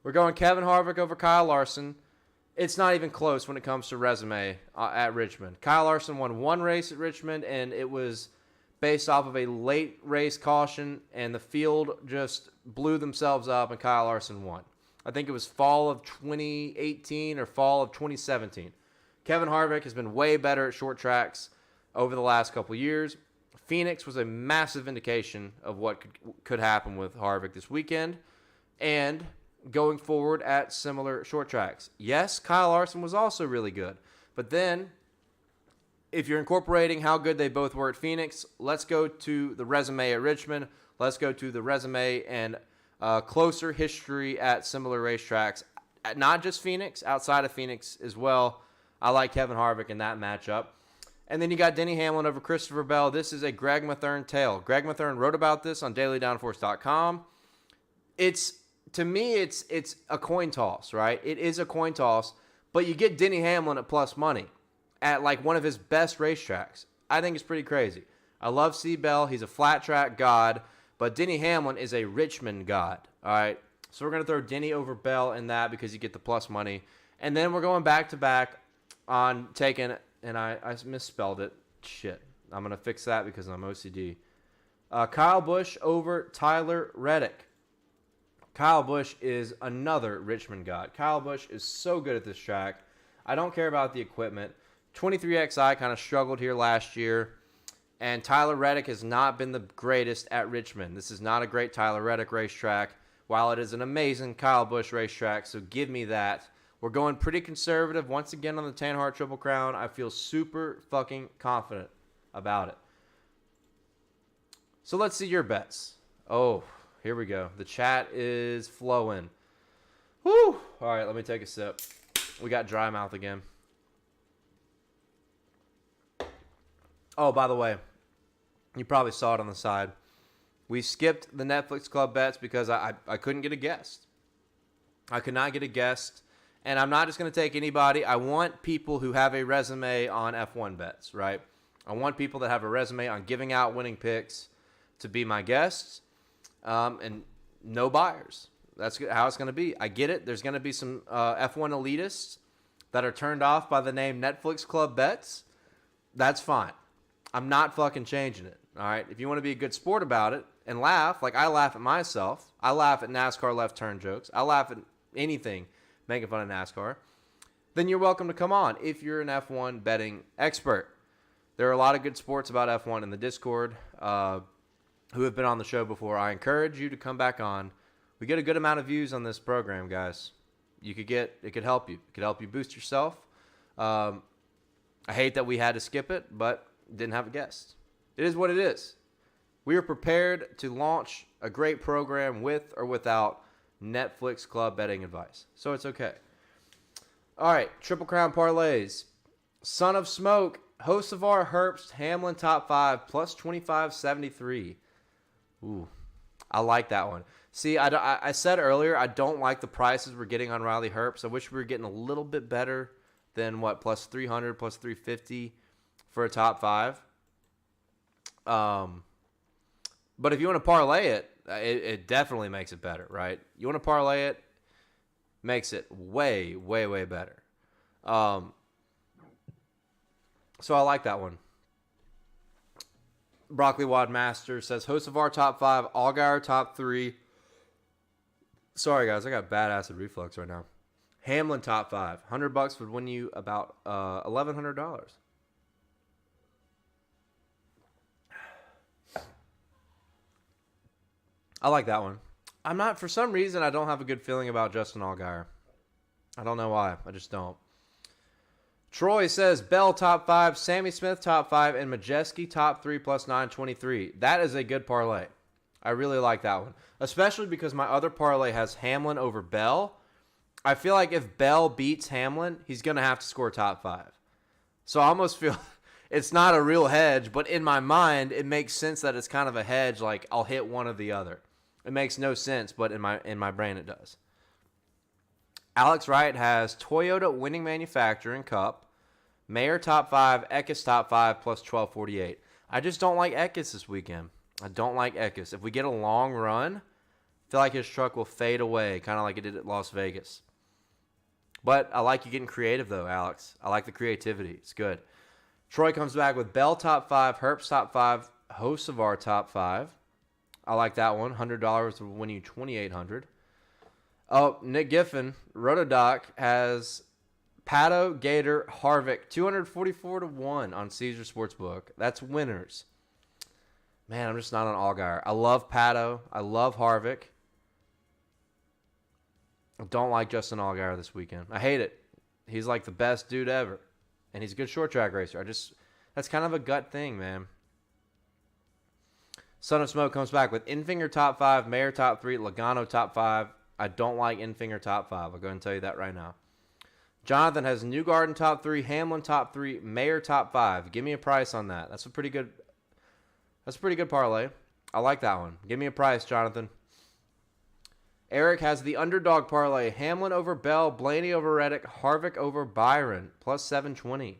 We're going Kevin Harvick over Kyle Larson. It's not even close when it comes to resume at Richmond. Kyle Larson won one race at Richmond, and it was based off of a late race caution, and the field just blew themselves up, and Kyle Larson won. I think it was fall of 2018 or fall of 2017. Kevin Harvick has been way better at short tracks over the last couple years. Phoenix was a massive indication of what could happen with Harvick this weekend, and going forward at similar short tracks. Yes, Kyle Larson was also really good, but then if you're incorporating how good they both were at Phoenix, let's go to the resume at Richmond. Let's go to the resume and closer history at similar racetracks. At not just Phoenix, outside of Phoenix as well. I like Kevin Harvick in that matchup. And then you got Denny Hamlin over Christopher Bell. This is a Greg Mathern tale. Greg Mathern wrote about this on dailydownforce.com. To me, it's a coin toss, right? It is a coin toss, but you get Denny Hamlin at plus money at like one of his best racetracks. I think it's pretty crazy. I love C. Bell. He's a flat track god, but Denny Hamlin is a Richmond god, all right? So we're going to throw Denny over Bell in that because you get the plus money. And then we're going back to back on taking, and I misspelled it. Shit. I'm going to fix that because I'm OCD. Kyle Busch over Tyler Reddick. Kyle Busch is another Richmond god. Kyle Busch is so good at this track. I don't care about the equipment. 23XI kind of struggled here last year. And Tyler Reddick has not been the greatest at Richmond. This is not a great Tyler Reddick racetrack, while it is an amazing Kyle Busch racetrack. So give me that. We're going pretty conservative once again on the Tanhart Triple Crown. I feel super fucking confident about it. So let's see your bets. Oh, here we go. The chat is flowing. Woo! All right, let me take a sip. We got dry mouth again. Oh, by the way, you probably saw it on the side. We skipped the Netflix Club bets because I couldn't get a guest. I could not get a guest. And I'm not just going to take anybody. I want people who have a resume on F1 bets, right? I want people that have a resume on giving out winning picks to be my guests. And no buyers. That's how it's going to be. I get it. There's going to be some F1 elitists that are turned off by the name Netflix Club bets. That's fine. I'm not fucking changing it. All right. If you want to be a good sport about it and laugh, like I laugh at myself. I laugh at NASCAR left turn jokes. I laugh at anything making fun of NASCAR. Then you're welcome to come on if you're an F1 betting expert. There are a lot of good sports about F1 in the Discord who have been on the show before. I encourage you to come back on. We get a good amount of views on this program, guys. It could help you. It could help you boost yourself. I hate that we had to skip it, but didn't have a guest. It is what it is. We are prepared to launch a great program with or without Netflix Club betting advice. So it's okay. All right, Triple Crown parlays. Son of Smoke, Hocevar, Herbst, Hamlin top 5 plus 25.73. Ooh, I like that one. See, I said earlier I don't like the prices we're getting on Riley Herbst. I wish we were getting a little bit better than what, plus 300, plus 350 for a top 5. But if you want to parlay it, it definitely makes it better, right? You want to parlay it, makes it way, way, way better. So I like that one. Broccoli Wad Master says Hocevar top 5, Allgaier top 3. Sorry guys, I got bad acid reflux right now. Hamlin top 5. $100 would win you about $1,100. I like that one. For some reason, I don't have a good feeling about Justin Allgaier. I don't know why. I just don't. Troy says Bell top 5, Sammy Smith top 5, and Majeski top 3 plus 923. That is a good parlay. I really like that one. Especially because my other parlay has Hamlin over Bell. I feel like if Bell beats Hamlin, he's going to have to score top 5. So I almost feel it's not a real hedge, but in my mind, it makes sense that it's kind of a hedge, like I'll hit one or the other. It makes no sense, but in my brain it does. Alex Wright has Toyota winning manufacturing Cup, Mayer top 5, Eckes top 5 plus 1248. I just don't like Eckes this weekend. I don't like Eckes. If we get a long run, I feel like his truck will fade away, kind of like it did at Las Vegas. But I like you getting creative, though, Alex. I like the creativity. It's good. Troy comes back with Bell top 5, Herbst top 5, Hocevar top 5. I like that one. $100 will win you $2,800. Oh, Nick Giffen, Rotodoc, has Pato, Gator, Harvick, 244 to 1 on Caesar Sportsbook. That's winners. Man, I'm just not on Allgaier. I love Pato. I love Harvick. I don't like Justin Allgaier this weekend. I hate it. He's like the best dude ever. And he's a good short track racer. That's kind of a gut thing, man. Son of Smoke comes back with Infinger top 5, Mayer top 3, Logano top 5. I don't like Infinger top 5. I'll go ahead and tell you that right now. Jonathan has Newgarden top 3, Hamlin top 3, Mayer top 5. Give me a price on that. That's a pretty good parlay. I like that one. Give me a price, Jonathan. Eric has the underdog parlay. Hamlin over Bell, Blaney over Reddick, Harvick over Byron, plus 720.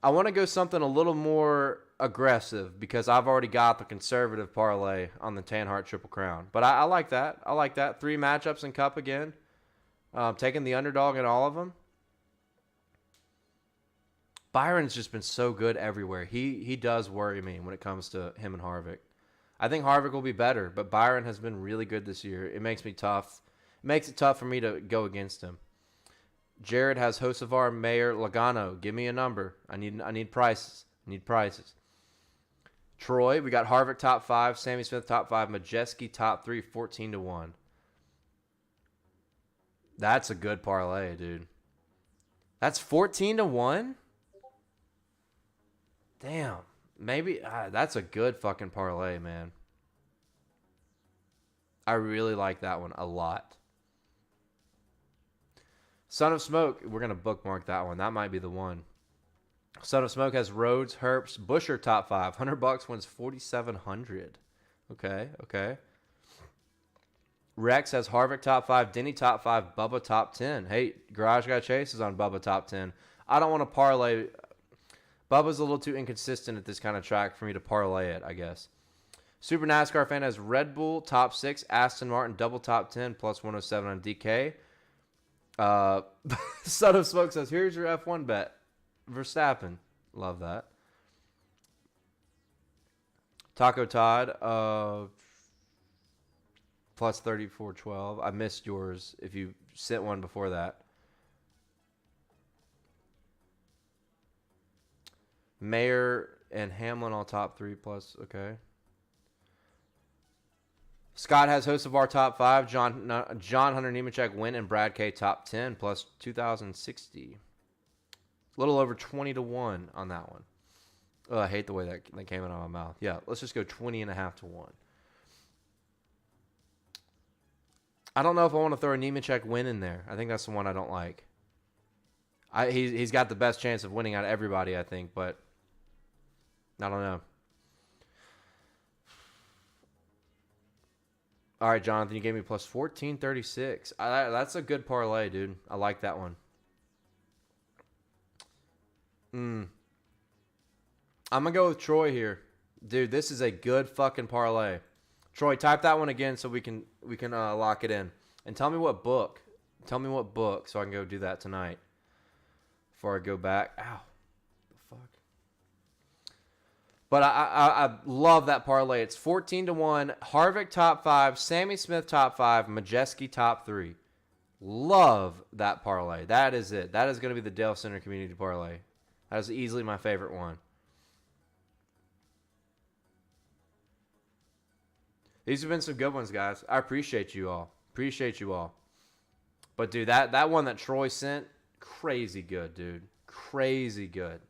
I want to go something a little more aggressive because I've already got the conservative parlay on the Tanhart Triple Crown. But I like that. I like that. 3 matchups in Cup again. Taking the underdog in all of them. Byron's just been so good everywhere. He does worry me when it comes to him and Harvick. I think Harvick will be better, but Byron has been really good this year. It makes me tough. It makes it tough for me to go against him. Jared has Hocevar, Mayer, Logano. Give me a number. I need prices. Troy, we got Harvick top 5, Sammy Smith top 5, Majeski top 3, 14-1. That's a good parlay, dude. That's 14-1? Damn. Maybe that's a good fucking parlay, man. I really like that one a lot. Son of Smoke, we're going to bookmark that one. That might be the one. Son of Smoke has Rhodes, Herbst, Busher top 5. $100 wins 4,700. Okay. Rex has Harvick top 5, Denny top 5, Bubba top 10. Hey, Garage Guy Chase is on Bubba top 10. I don't want to parlay. Bubba's a little too inconsistent at this kind of track for me to parlay it, I guess. Super NASCAR fan has Red Bull top 6, Aston Martin double top 10, plus 107 on DK. Son of Smoke says, here's your F1 bet. Verstappen. Love that. Taco Todd, plus 3412. I missed yours if you sent one before that. Mayer and Hamlin all top 3 plus. Okay. Scott has Hocevar top 5. John Hunter Nemechek win and Brad K top 10 plus 2,060. A little over 20-1 on that one. Oh, I hate the way that came out of my mouth. Yeah, let's just go 20.5-1. I don't know if I want to throw a Nemechek win in there. I think that's the one I don't like. He's got the best chance of winning out of everybody, I think, but I don't know. All right, Jonathan, you gave me plus 1436. That's a good parlay, dude. I like that one. I'm going to go with Troy here. Dude, this is a good fucking parlay. Troy, type that one again so we can lock it in. And tell me what book. Tell me what book so I can go do that tonight. Before I go back. Ow. The fuck. But I love that parlay. It's 14-1. Harvick top 5. Sammy Smith top 5. Majeski top 3. Love that parlay. That is it. That is going to be the Dalescenter Community Parlay. That is easily my favorite one. These have been some good ones, guys. I appreciate you all. But, dude, that one that Troy sent, crazy good, dude. Crazy good.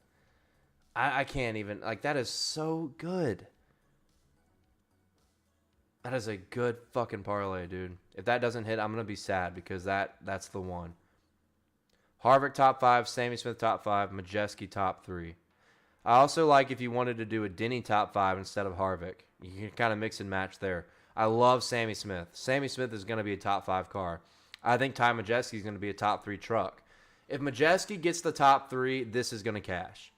I can't even, like, that is so good. That is a good fucking parlay, dude. If that doesn't hit, I'm going to be sad because that's the one. Harvick top 5, Sammy Smith top 5, Majeski top 3. I also like if you wanted to do a Denny top 5 instead of Harvick. You can kind of mix and match there. I love Sammy Smith. Sammy Smith is going to be a top 5 car. I think Ty Majeski is going to be a top 3 truck. If Majeski gets the top 3, this is going to cash.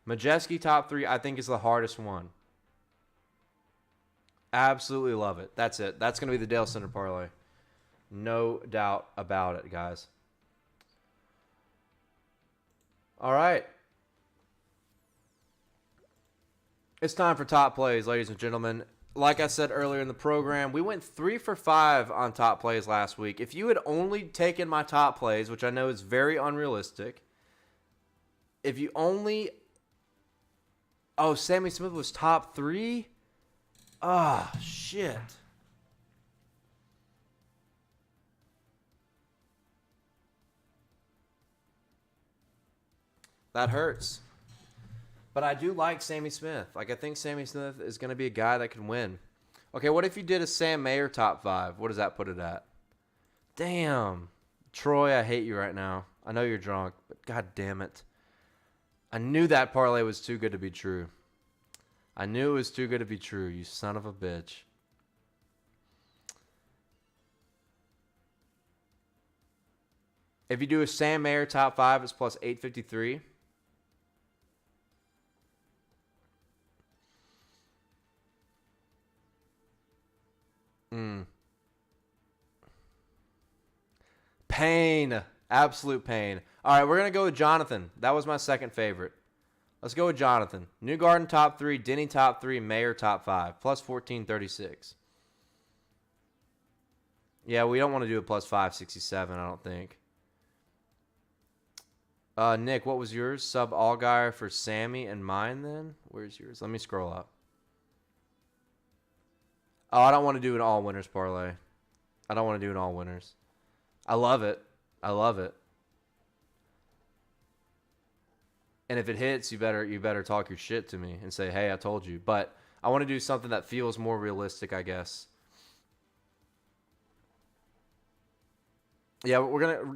Majeski top 3, I think, is the hardest one. Absolutely love it. That's it. That's going to be the Dalescenter parlay. No doubt about it, guys. All right. It's time for top plays, ladies and gentlemen. Like I said earlier in the program, we went 3 for 5 on top plays last week. If you had only taken my top plays, which I know is very unrealistic, if you only... Oh, Sammy Smith was top 3? Ah, oh, shit. That hurts. But I do like Sammy Smith. Like, I think Sammy Smith is going to be a guy that can win. Okay, what if you did a Sam Mayer top 5? What does that put it at? Damn. Troy, I hate you right now. I know you're drunk, but god damn it. I knew that parlay was too good to be true. I knew it was too good to be true, you son of a bitch. If you do a Sam Mayer top 5, it's plus 853. Pain. Absolute pain. All right, we're going to go with Jonathan. That was my second favorite. Let's go with Jonathan. Newgarden top 3, Denny top 3, Mayer top 5. Plus 1436. Yeah, we don't want to do a plus 567, I don't think. Nick, what was yours? Sub Allgaier for Sammy and mine then? Where's yours? Let me scroll up. Oh, I don't want to do an all winners parlay. I don't want to do an all winners. I love it. I love it. And if it hits, you better talk your shit to me and say, "Hey, I told you." But I want to do something that feels more realistic, I guess. Yeah,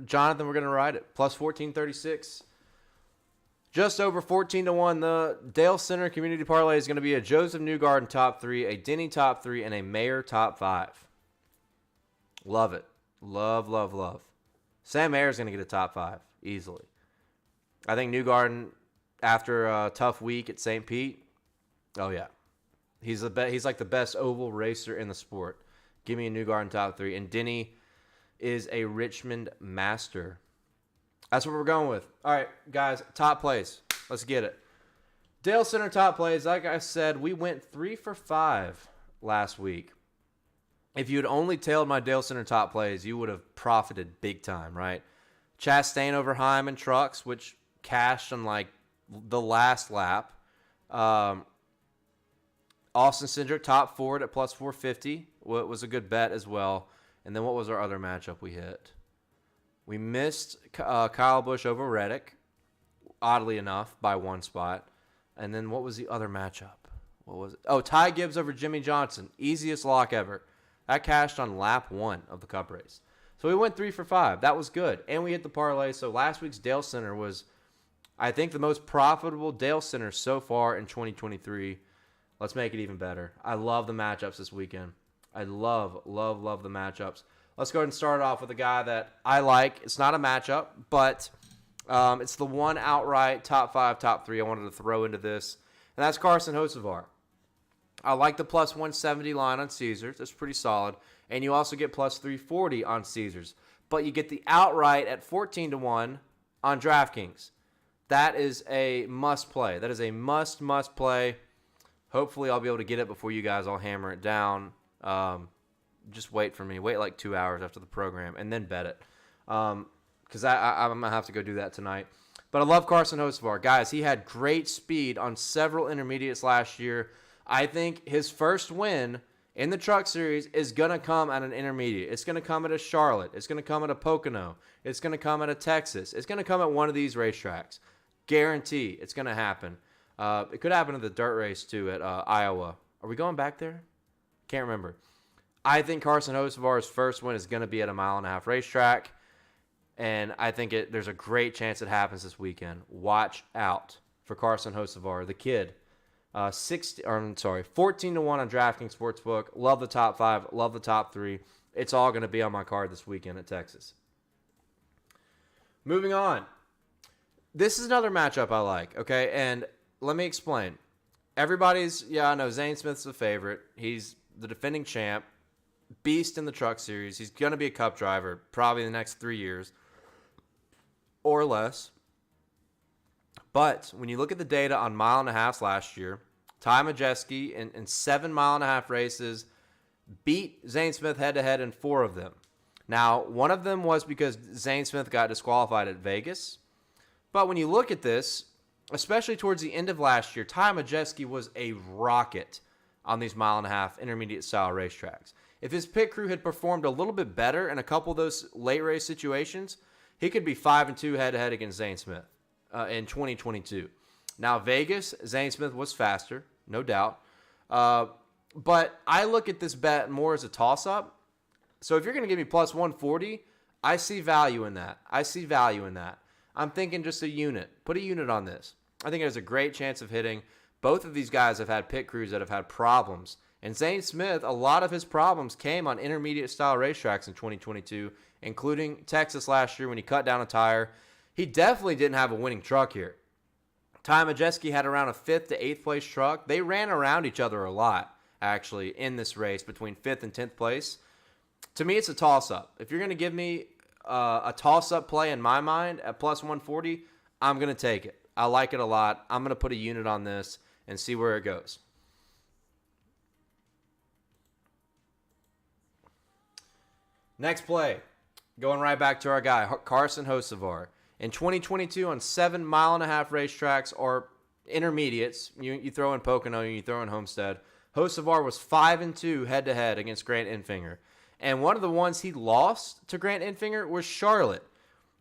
Jonathan, we're gonna ride it. Plus 1436. Just over 14-1. The Dalescenter Community Parlay is going to be a Joseph Newgarden top 3, a Denny top 3, and a Mayer top 5. Love it. Love, love, love. Sam Mayer is going to get a top 5 easily. I think Newgarden, after a tough week at St. Pete, oh yeah, he's like the best oval racer in the sport. Give me a Newgarden top 3, and Denny is a Richmond master. That's what we're going with. All right, guys, top plays. Let's get it. Dalescenter top plays. Like I said, we went 3 for 5 last week. If you had only tailed my Dalescenter top plays, you would have profited big time, right? Chastain over Hyman trucks, which cashed on like the last lap. Austin Cindric top 4 at plus 450 was a good bet as well. And then what was our other matchup we hit? We missed Kyle Busch over Reddick, oddly enough, by 1 spot. And then what was the other matchup? What was it? Oh, Ty Gibbs over Jimmy Johnson. Easiest lock ever. That cashed on lap 1 of the Cup race. So we went 3 for 5. That was good. And we hit the parlay. So last week's Dalescenter was, I think, the most profitable Dalescenter so far in 2023. Let's make it even better. I love the matchups this weekend. I love, love, love the matchups. Let's go ahead and start off with a guy that I like. It's not a matchup, but it's the one outright top 5, top 3 I wanted to throw into this, and that's Carson Hocevar. I like the plus 170 line on Caesars. That's pretty solid. And you also get plus 340 on Caesars. But you get the outright at 14-1 on DraftKings. That is a must play. That is a must play. Hopefully I'll be able to get it before you guys all hammer it down. Just wait for me. Wait like 2 hours after the program and then bet it. Because I'm going to have to go do that tonight. But I love Carson Hocevar. Guys, he had great speed on several intermediates last year. I think his first win in the Truck Series is going to come at an intermediate. It's going to come at a Charlotte. It's going to come at a Pocono. It's going to come at a Texas. It's going to come at one of these racetracks. Guarantee it's going to happen. It could happen at the dirt race, too, at Iowa. Are we going back there? Can't remember. I think Carson Hocevar's first win is going to be at a 1.5 mile racetrack, and I think there's a great chance it happens this weekend. Watch out for Carson Hocevar, the kid. 14-1 on DraftKings Sportsbook. Love the top 5. Love the top 3. It's all going to be on my card this weekend at Texas. Moving on. This is another matchup I like, okay? And let me explain. I know Zane Smith's the favorite. He's the defending champ. Beast in the Truck Series. He's going to be a Cup driver probably the next 3 years or less. But when you look at the data on 1.5 miles last year, Ty Majeski in 7 1/2 races beat Zane Smith head-to-head in 4 of them. Now, one of them was because Zane Smith got disqualified at Vegas. But when you look at this, especially towards the end of last year, Ty Majeski was a rocket on these 1.5 mile intermediate style racetracks. If his pit crew had performed a little bit better in a couple of those late race situations, he could be 5-2 head-to-head against Zane Smith. in 2022. Now, Vegas, Zane Smith was faster, no doubt. But I look at this bet more as a toss-up. So if you're going to give me plus 140, I see value in that. I'm thinking just a unit. Put a unit on this. I think it has a great chance of hitting. Both of these guys have had pit crews that have had problems. And Zane Smith, a lot of his problems came on intermediate-style racetracks in 2022, including Texas last year when he cut down a tire. He definitely didn't have a winning truck here. Ty Majeski had around a 5th to 8th place truck. They ran around each other a lot, actually, in this race between 5th and 10th place. To me, it's a toss-up. If you're going to give me a toss-up play in my mind at plus 140, I'm going to take it. I like it a lot. I'm going to put a unit on this and see where it goes. Next play, going right back to our guy, Carson Hocevar. In 2022 on 7.5-mile racetracks or intermediates, you throw in Pocono, you throw in Homestead, Hocevar was 5-2 head-to-head against Grant Enfinger. And one of the ones he lost to Grant Enfinger was Charlotte.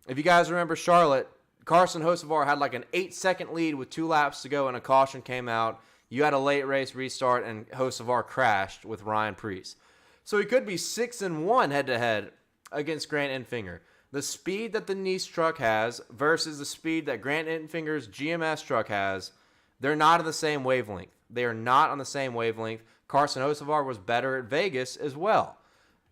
If you guys remember Charlotte, Carson Hocevar had like an 8-second lead with 2 laps to go and a caution came out. You had a late race restart and Hocevar crashed with Ryan Preece. So he could be 6-1 head-to-head against Grant Enfinger. The speed that the Nice truck has versus the speed that Grant Enfinger's GMS truck has, they're not on the same wavelength. They are not on the same wavelength. Carson Hocevar was better at Vegas as well.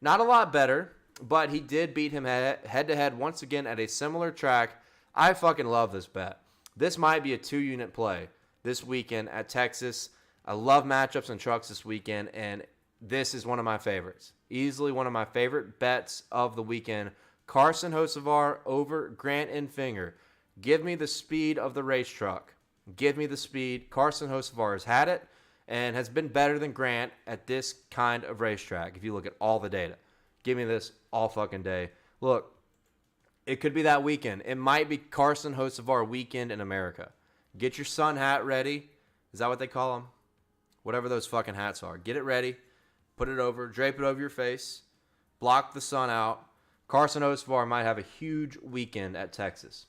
Not a lot better, but he did beat him head-to-head once again at a similar track. I fucking love this bet. This might be a 2-unit play this weekend at Texas. I love matchups and trucks this weekend, and this is one of my favorites. Easily one of my favorite bets of the weekend. Carson Hocevar over Grant Enfinger. Give me the speed of the race truck. Give me the speed. Carson Hocevar has had it and has been better than Grant at this kind of racetrack if you look at all the data. Give me this all fucking day. Look, it could be that weekend. It might be Carson Hocevar weekend in America. Get your sun hat ready. Is that what they call them? Whatever those fucking hats are. Get it ready. Put it over. Drape it over your face. Block the sun out. Carson Hocevar might have a huge weekend at Texas.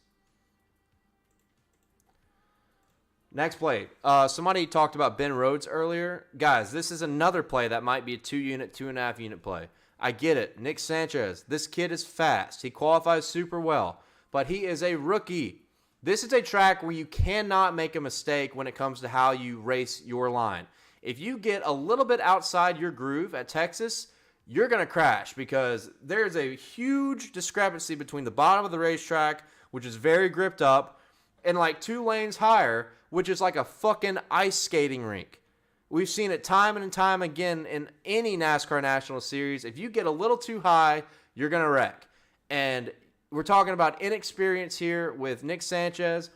Next play. Somebody talked about Ben Rhodes earlier. Guys, this is another play that might be a 2-unit, 2.5-unit play. I get it. Nick Sanchez. This kid is fast. He qualifies super well. But he is a rookie. This is a track where you cannot make a mistake when it comes to how you race your line. If you get a little bit outside your groove at Texas, you're going to crash because there's a huge discrepancy between the bottom of the racetrack, which is very gripped up, and like 2 lanes higher, which is like a fucking ice skating rink. We've seen it time and time again in any NASCAR National Series. If you get a little too high, you're going to wreck. And we're talking about inexperience here with Nick Sanchez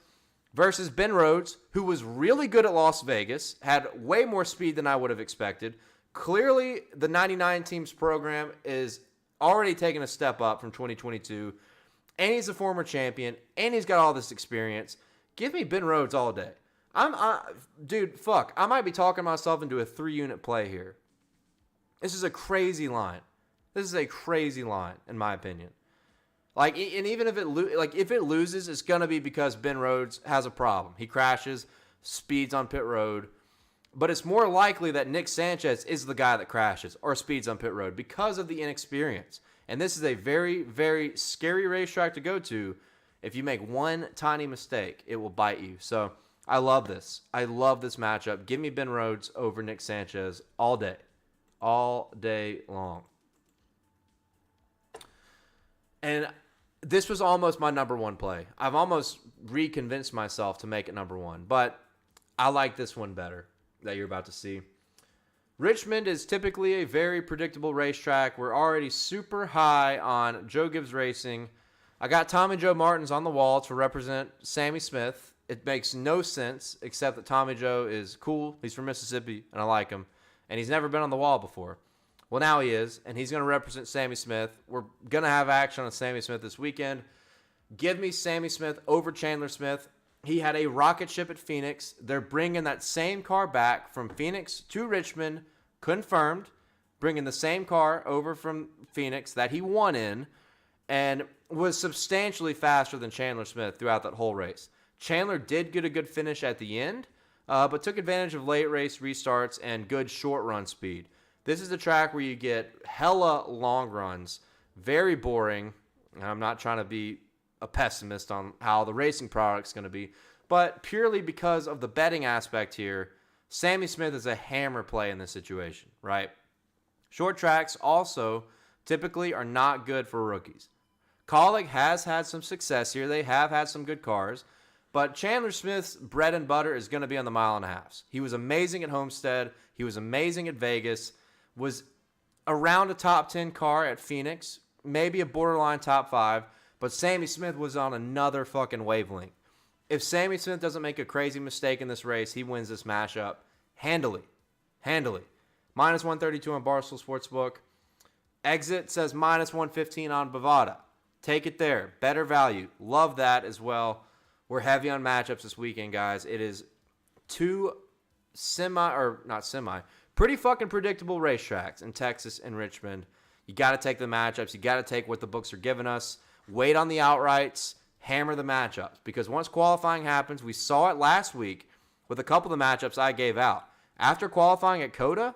versus Ben Rhodes, who was really good at Las Vegas, had way more speed than I would have expected. Clearly, the 99 teams program is already taking a step up from 2022, and he's a former champion, and he's got all this experience. Give me Ben Rhodes all day. Dude, fuck. I might be talking myself into a 3-unit play here. This is a crazy line. This is a crazy line, in my opinion. Like, and even if it loses, it's gonna be because Ben Rhodes has a problem. He crashes, speeds on pit road. But it's more likely that Nick Sanchez is the guy that crashes or speeds on pit road because of the inexperience. And this is a very, very scary racetrack to go to. If you make one tiny mistake, it will bite you. So I love this. I love this matchup. Give me Ben Rhodes over Nick Sanchez all day. All day long. And this was almost my number one play. I've almost reconvinced myself to make it number one. But I like this one better that you're about to see. Richmond is typically a very predictable racetrack. We're already super high on Joe Gibbs Racing. I got Tommy Joe Martins on the wall to represent Sammy Smith. It makes no sense except that Tommy Joe is cool. He's from Mississippi, and I like him. And he's never been on the wall before. Well, now he is, and he's going to represent Sammy Smith. We're going to have action on Sammy Smith this weekend. Give me Sammy Smith over Chandler Smith. He had a rocket ship at Phoenix. They're bringing that same car back from Phoenix to Richmond, confirmed, bringing the same car over from Phoenix that he won in and was substantially faster than Chandler Smith throughout that whole race. Chandler did get a good finish at the end, but took advantage of late race restarts and good short run speed. This is the track where you get hella long runs, very boring. And I'm not trying to be a pessimist on how the racing product's going to be, but purely because of the betting aspect here, Sammy Smith is a hammer play in this situation, right? Short tracks also typically are not good for rookies. Kaulig has had some success here. They have had some good cars, but Chandler Smith's bread and butter is going to be on the mile and a half. He was amazing at Homestead. He was amazing at Vegas, was around a top 10 car at Phoenix, maybe a borderline top 5, but Sammy Smith was on another fucking wavelength. If Sammy Smith doesn't make a crazy mistake in this race, he wins this matchup handily. Handily. Minus 132 on Barstool Sportsbook. Exit says minus 115 on Bovada. Take it there. Better value. Love that as well. We're heavy on matchups this weekend, guys. It is two pretty fucking predictable racetracks in Texas and Richmond. You got to take the matchups. You got to take what the books are giving us. Wait on the outrights. Hammer the matchups. Because once qualifying happens, we saw it last week with a couple of the matchups I gave out. After qualifying at COTA,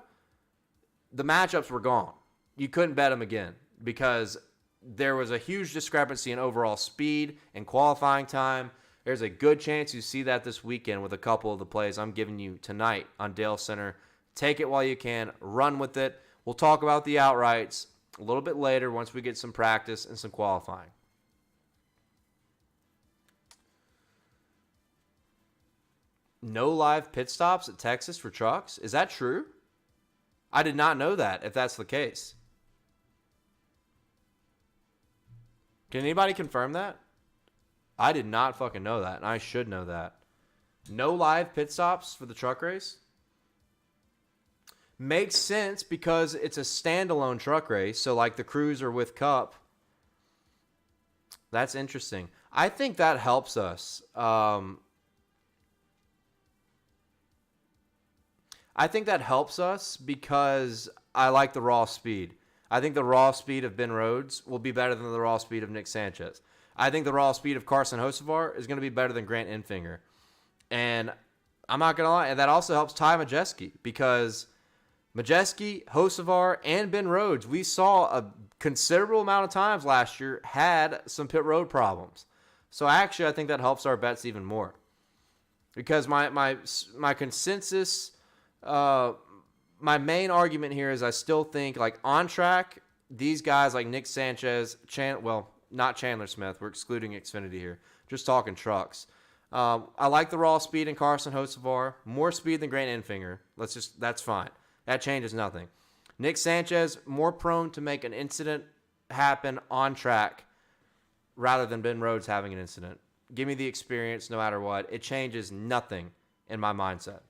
the matchups were gone. You couldn't bet them again because there was a huge discrepancy in overall speed and qualifying time. There's a good chance you see that this weekend with a couple of the plays I'm giving you tonight on Dalescenter. Take it while you can. Run with it. We'll talk about the outrights a little bit later once we get some practice and some qualifying. No live pit stops at Texas for trucks? Is that true? I did not know that, if that's the case. Can anybody confirm that? I did not fucking know that, and I should know that. No live pit stops for the truck race? Makes sense because it's a standalone truck race, so like the crews are with Cup. That's interesting. I think that helps us. I think that helps us because I like the raw speed. I think the raw speed of Ben Rhodes will be better than the raw speed of Nick Sanchez. I think the raw speed of Carson Hocevar is going to be better than Grant Enfinger. And I'm not going to lie, and that also helps Ty Majeski because Majeski, Hocevar, and Ben Rhodes, we saw a considerable amount of times last year had some pit road problems. So actually, I think that helps our bets even more. Because my consensus... my main argument here is I still think, like, on track, these guys like Nick Sanchez, not Chandler Smith. We're excluding Xfinity here. Just talking trucks. I like the raw speed in Carson Hocevar. More speed than Grant Enfinger. That's fine. That changes nothing. Nick Sanchez, more prone to make an incident happen on track rather than Ben Rhodes having an incident. Give me the experience no matter what. It changes nothing in my mindset.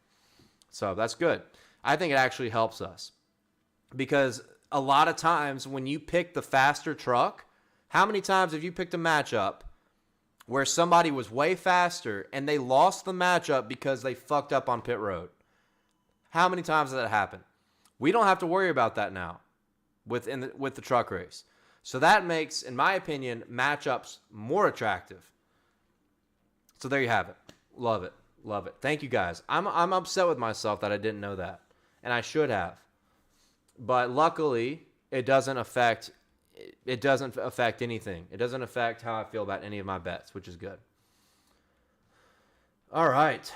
So that's good. I think it actually helps us because a lot of times when you pick the faster truck, how many times have you picked a matchup where somebody was way faster and they lost the matchup because they fucked up on pit road? How many times has that happened? We don't have to worry about that now with the truck race. So that makes, in my opinion, matchups more attractive. So there you have it. Love it. Love it. Thank you, guys. I'm upset with myself that I didn't know that, and I should have. But luckily, it doesn't affect anything. It doesn't affect how I feel about any of my bets, which is good. All right,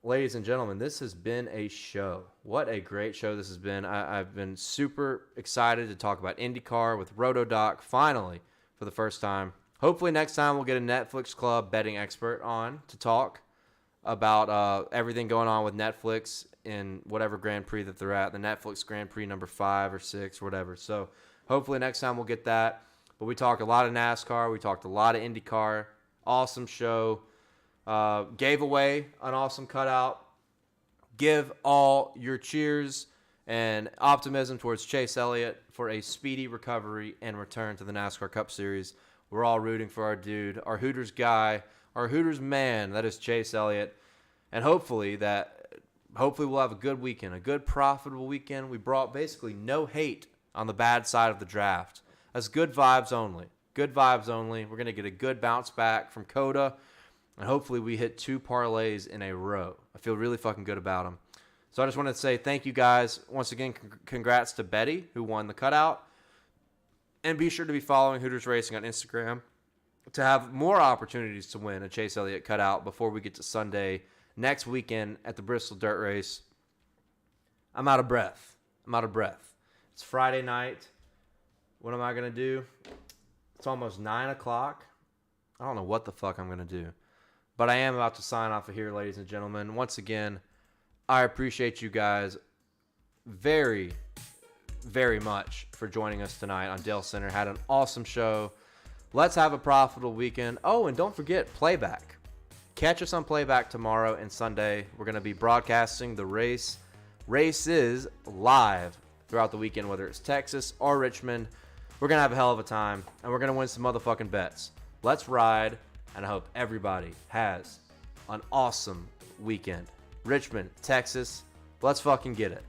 ladies and gentlemen, this has been a show. What a great show this has been. I've been super excited to talk about IndyCar with RotoDoc finally for the first time. Hopefully next time we'll get a Netflix Club betting expert on to talk about everything going on with Netflix in whatever Grand Prix that they're at, the Netflix Grand Prix number 5 or 6 or whatever. So hopefully next time we'll get that. But we talked a lot of NASCAR. We talked a lot of IndyCar. Awesome show. Gave away an awesome cutout. Give all your cheers and optimism towards Chase Elliott for a speedy recovery and return to the NASCAR Cup Series. We're all rooting for our dude, our Hooters guy, our Hooters man, that is Chase Elliott. And hopefully we'll have a good weekend, a good profitable weekend. We brought basically no hate on the bad side of the draft. That's good vibes only. Good vibes only. We're going to get a good bounce back from COTA. And hopefully we hit 2 parlays in a row. I feel really fucking good about them. So I just wanted to say thank you guys. Once again, congrats to Betty, who won the cutout. And be sure to be following Hooters Racing on Instagram to have more opportunities to win a Chase Elliott cutout before we get to Sunday next weekend at the Bristol Dirt Race. I'm out of breath. It's Friday night. What am I going to do? It's almost 9 o'clock. I don't know what the fuck I'm going to do. But I am about to sign off of here, ladies and gentlemen. Once again, I appreciate you guys very, very much for joining us tonight on Dalescenter. Had an awesome show. Let's have a profitable weekend. Oh, and don't forget, playback. Catch us on playback tomorrow and Sunday. We're going to be broadcasting the races live throughout the weekend, whether it's Texas or Richmond. We're going to have a hell of a time, and we're going to win some motherfucking bets. Let's ride, and I hope everybody has an awesome weekend. Richmond, Texas, let's fucking get it.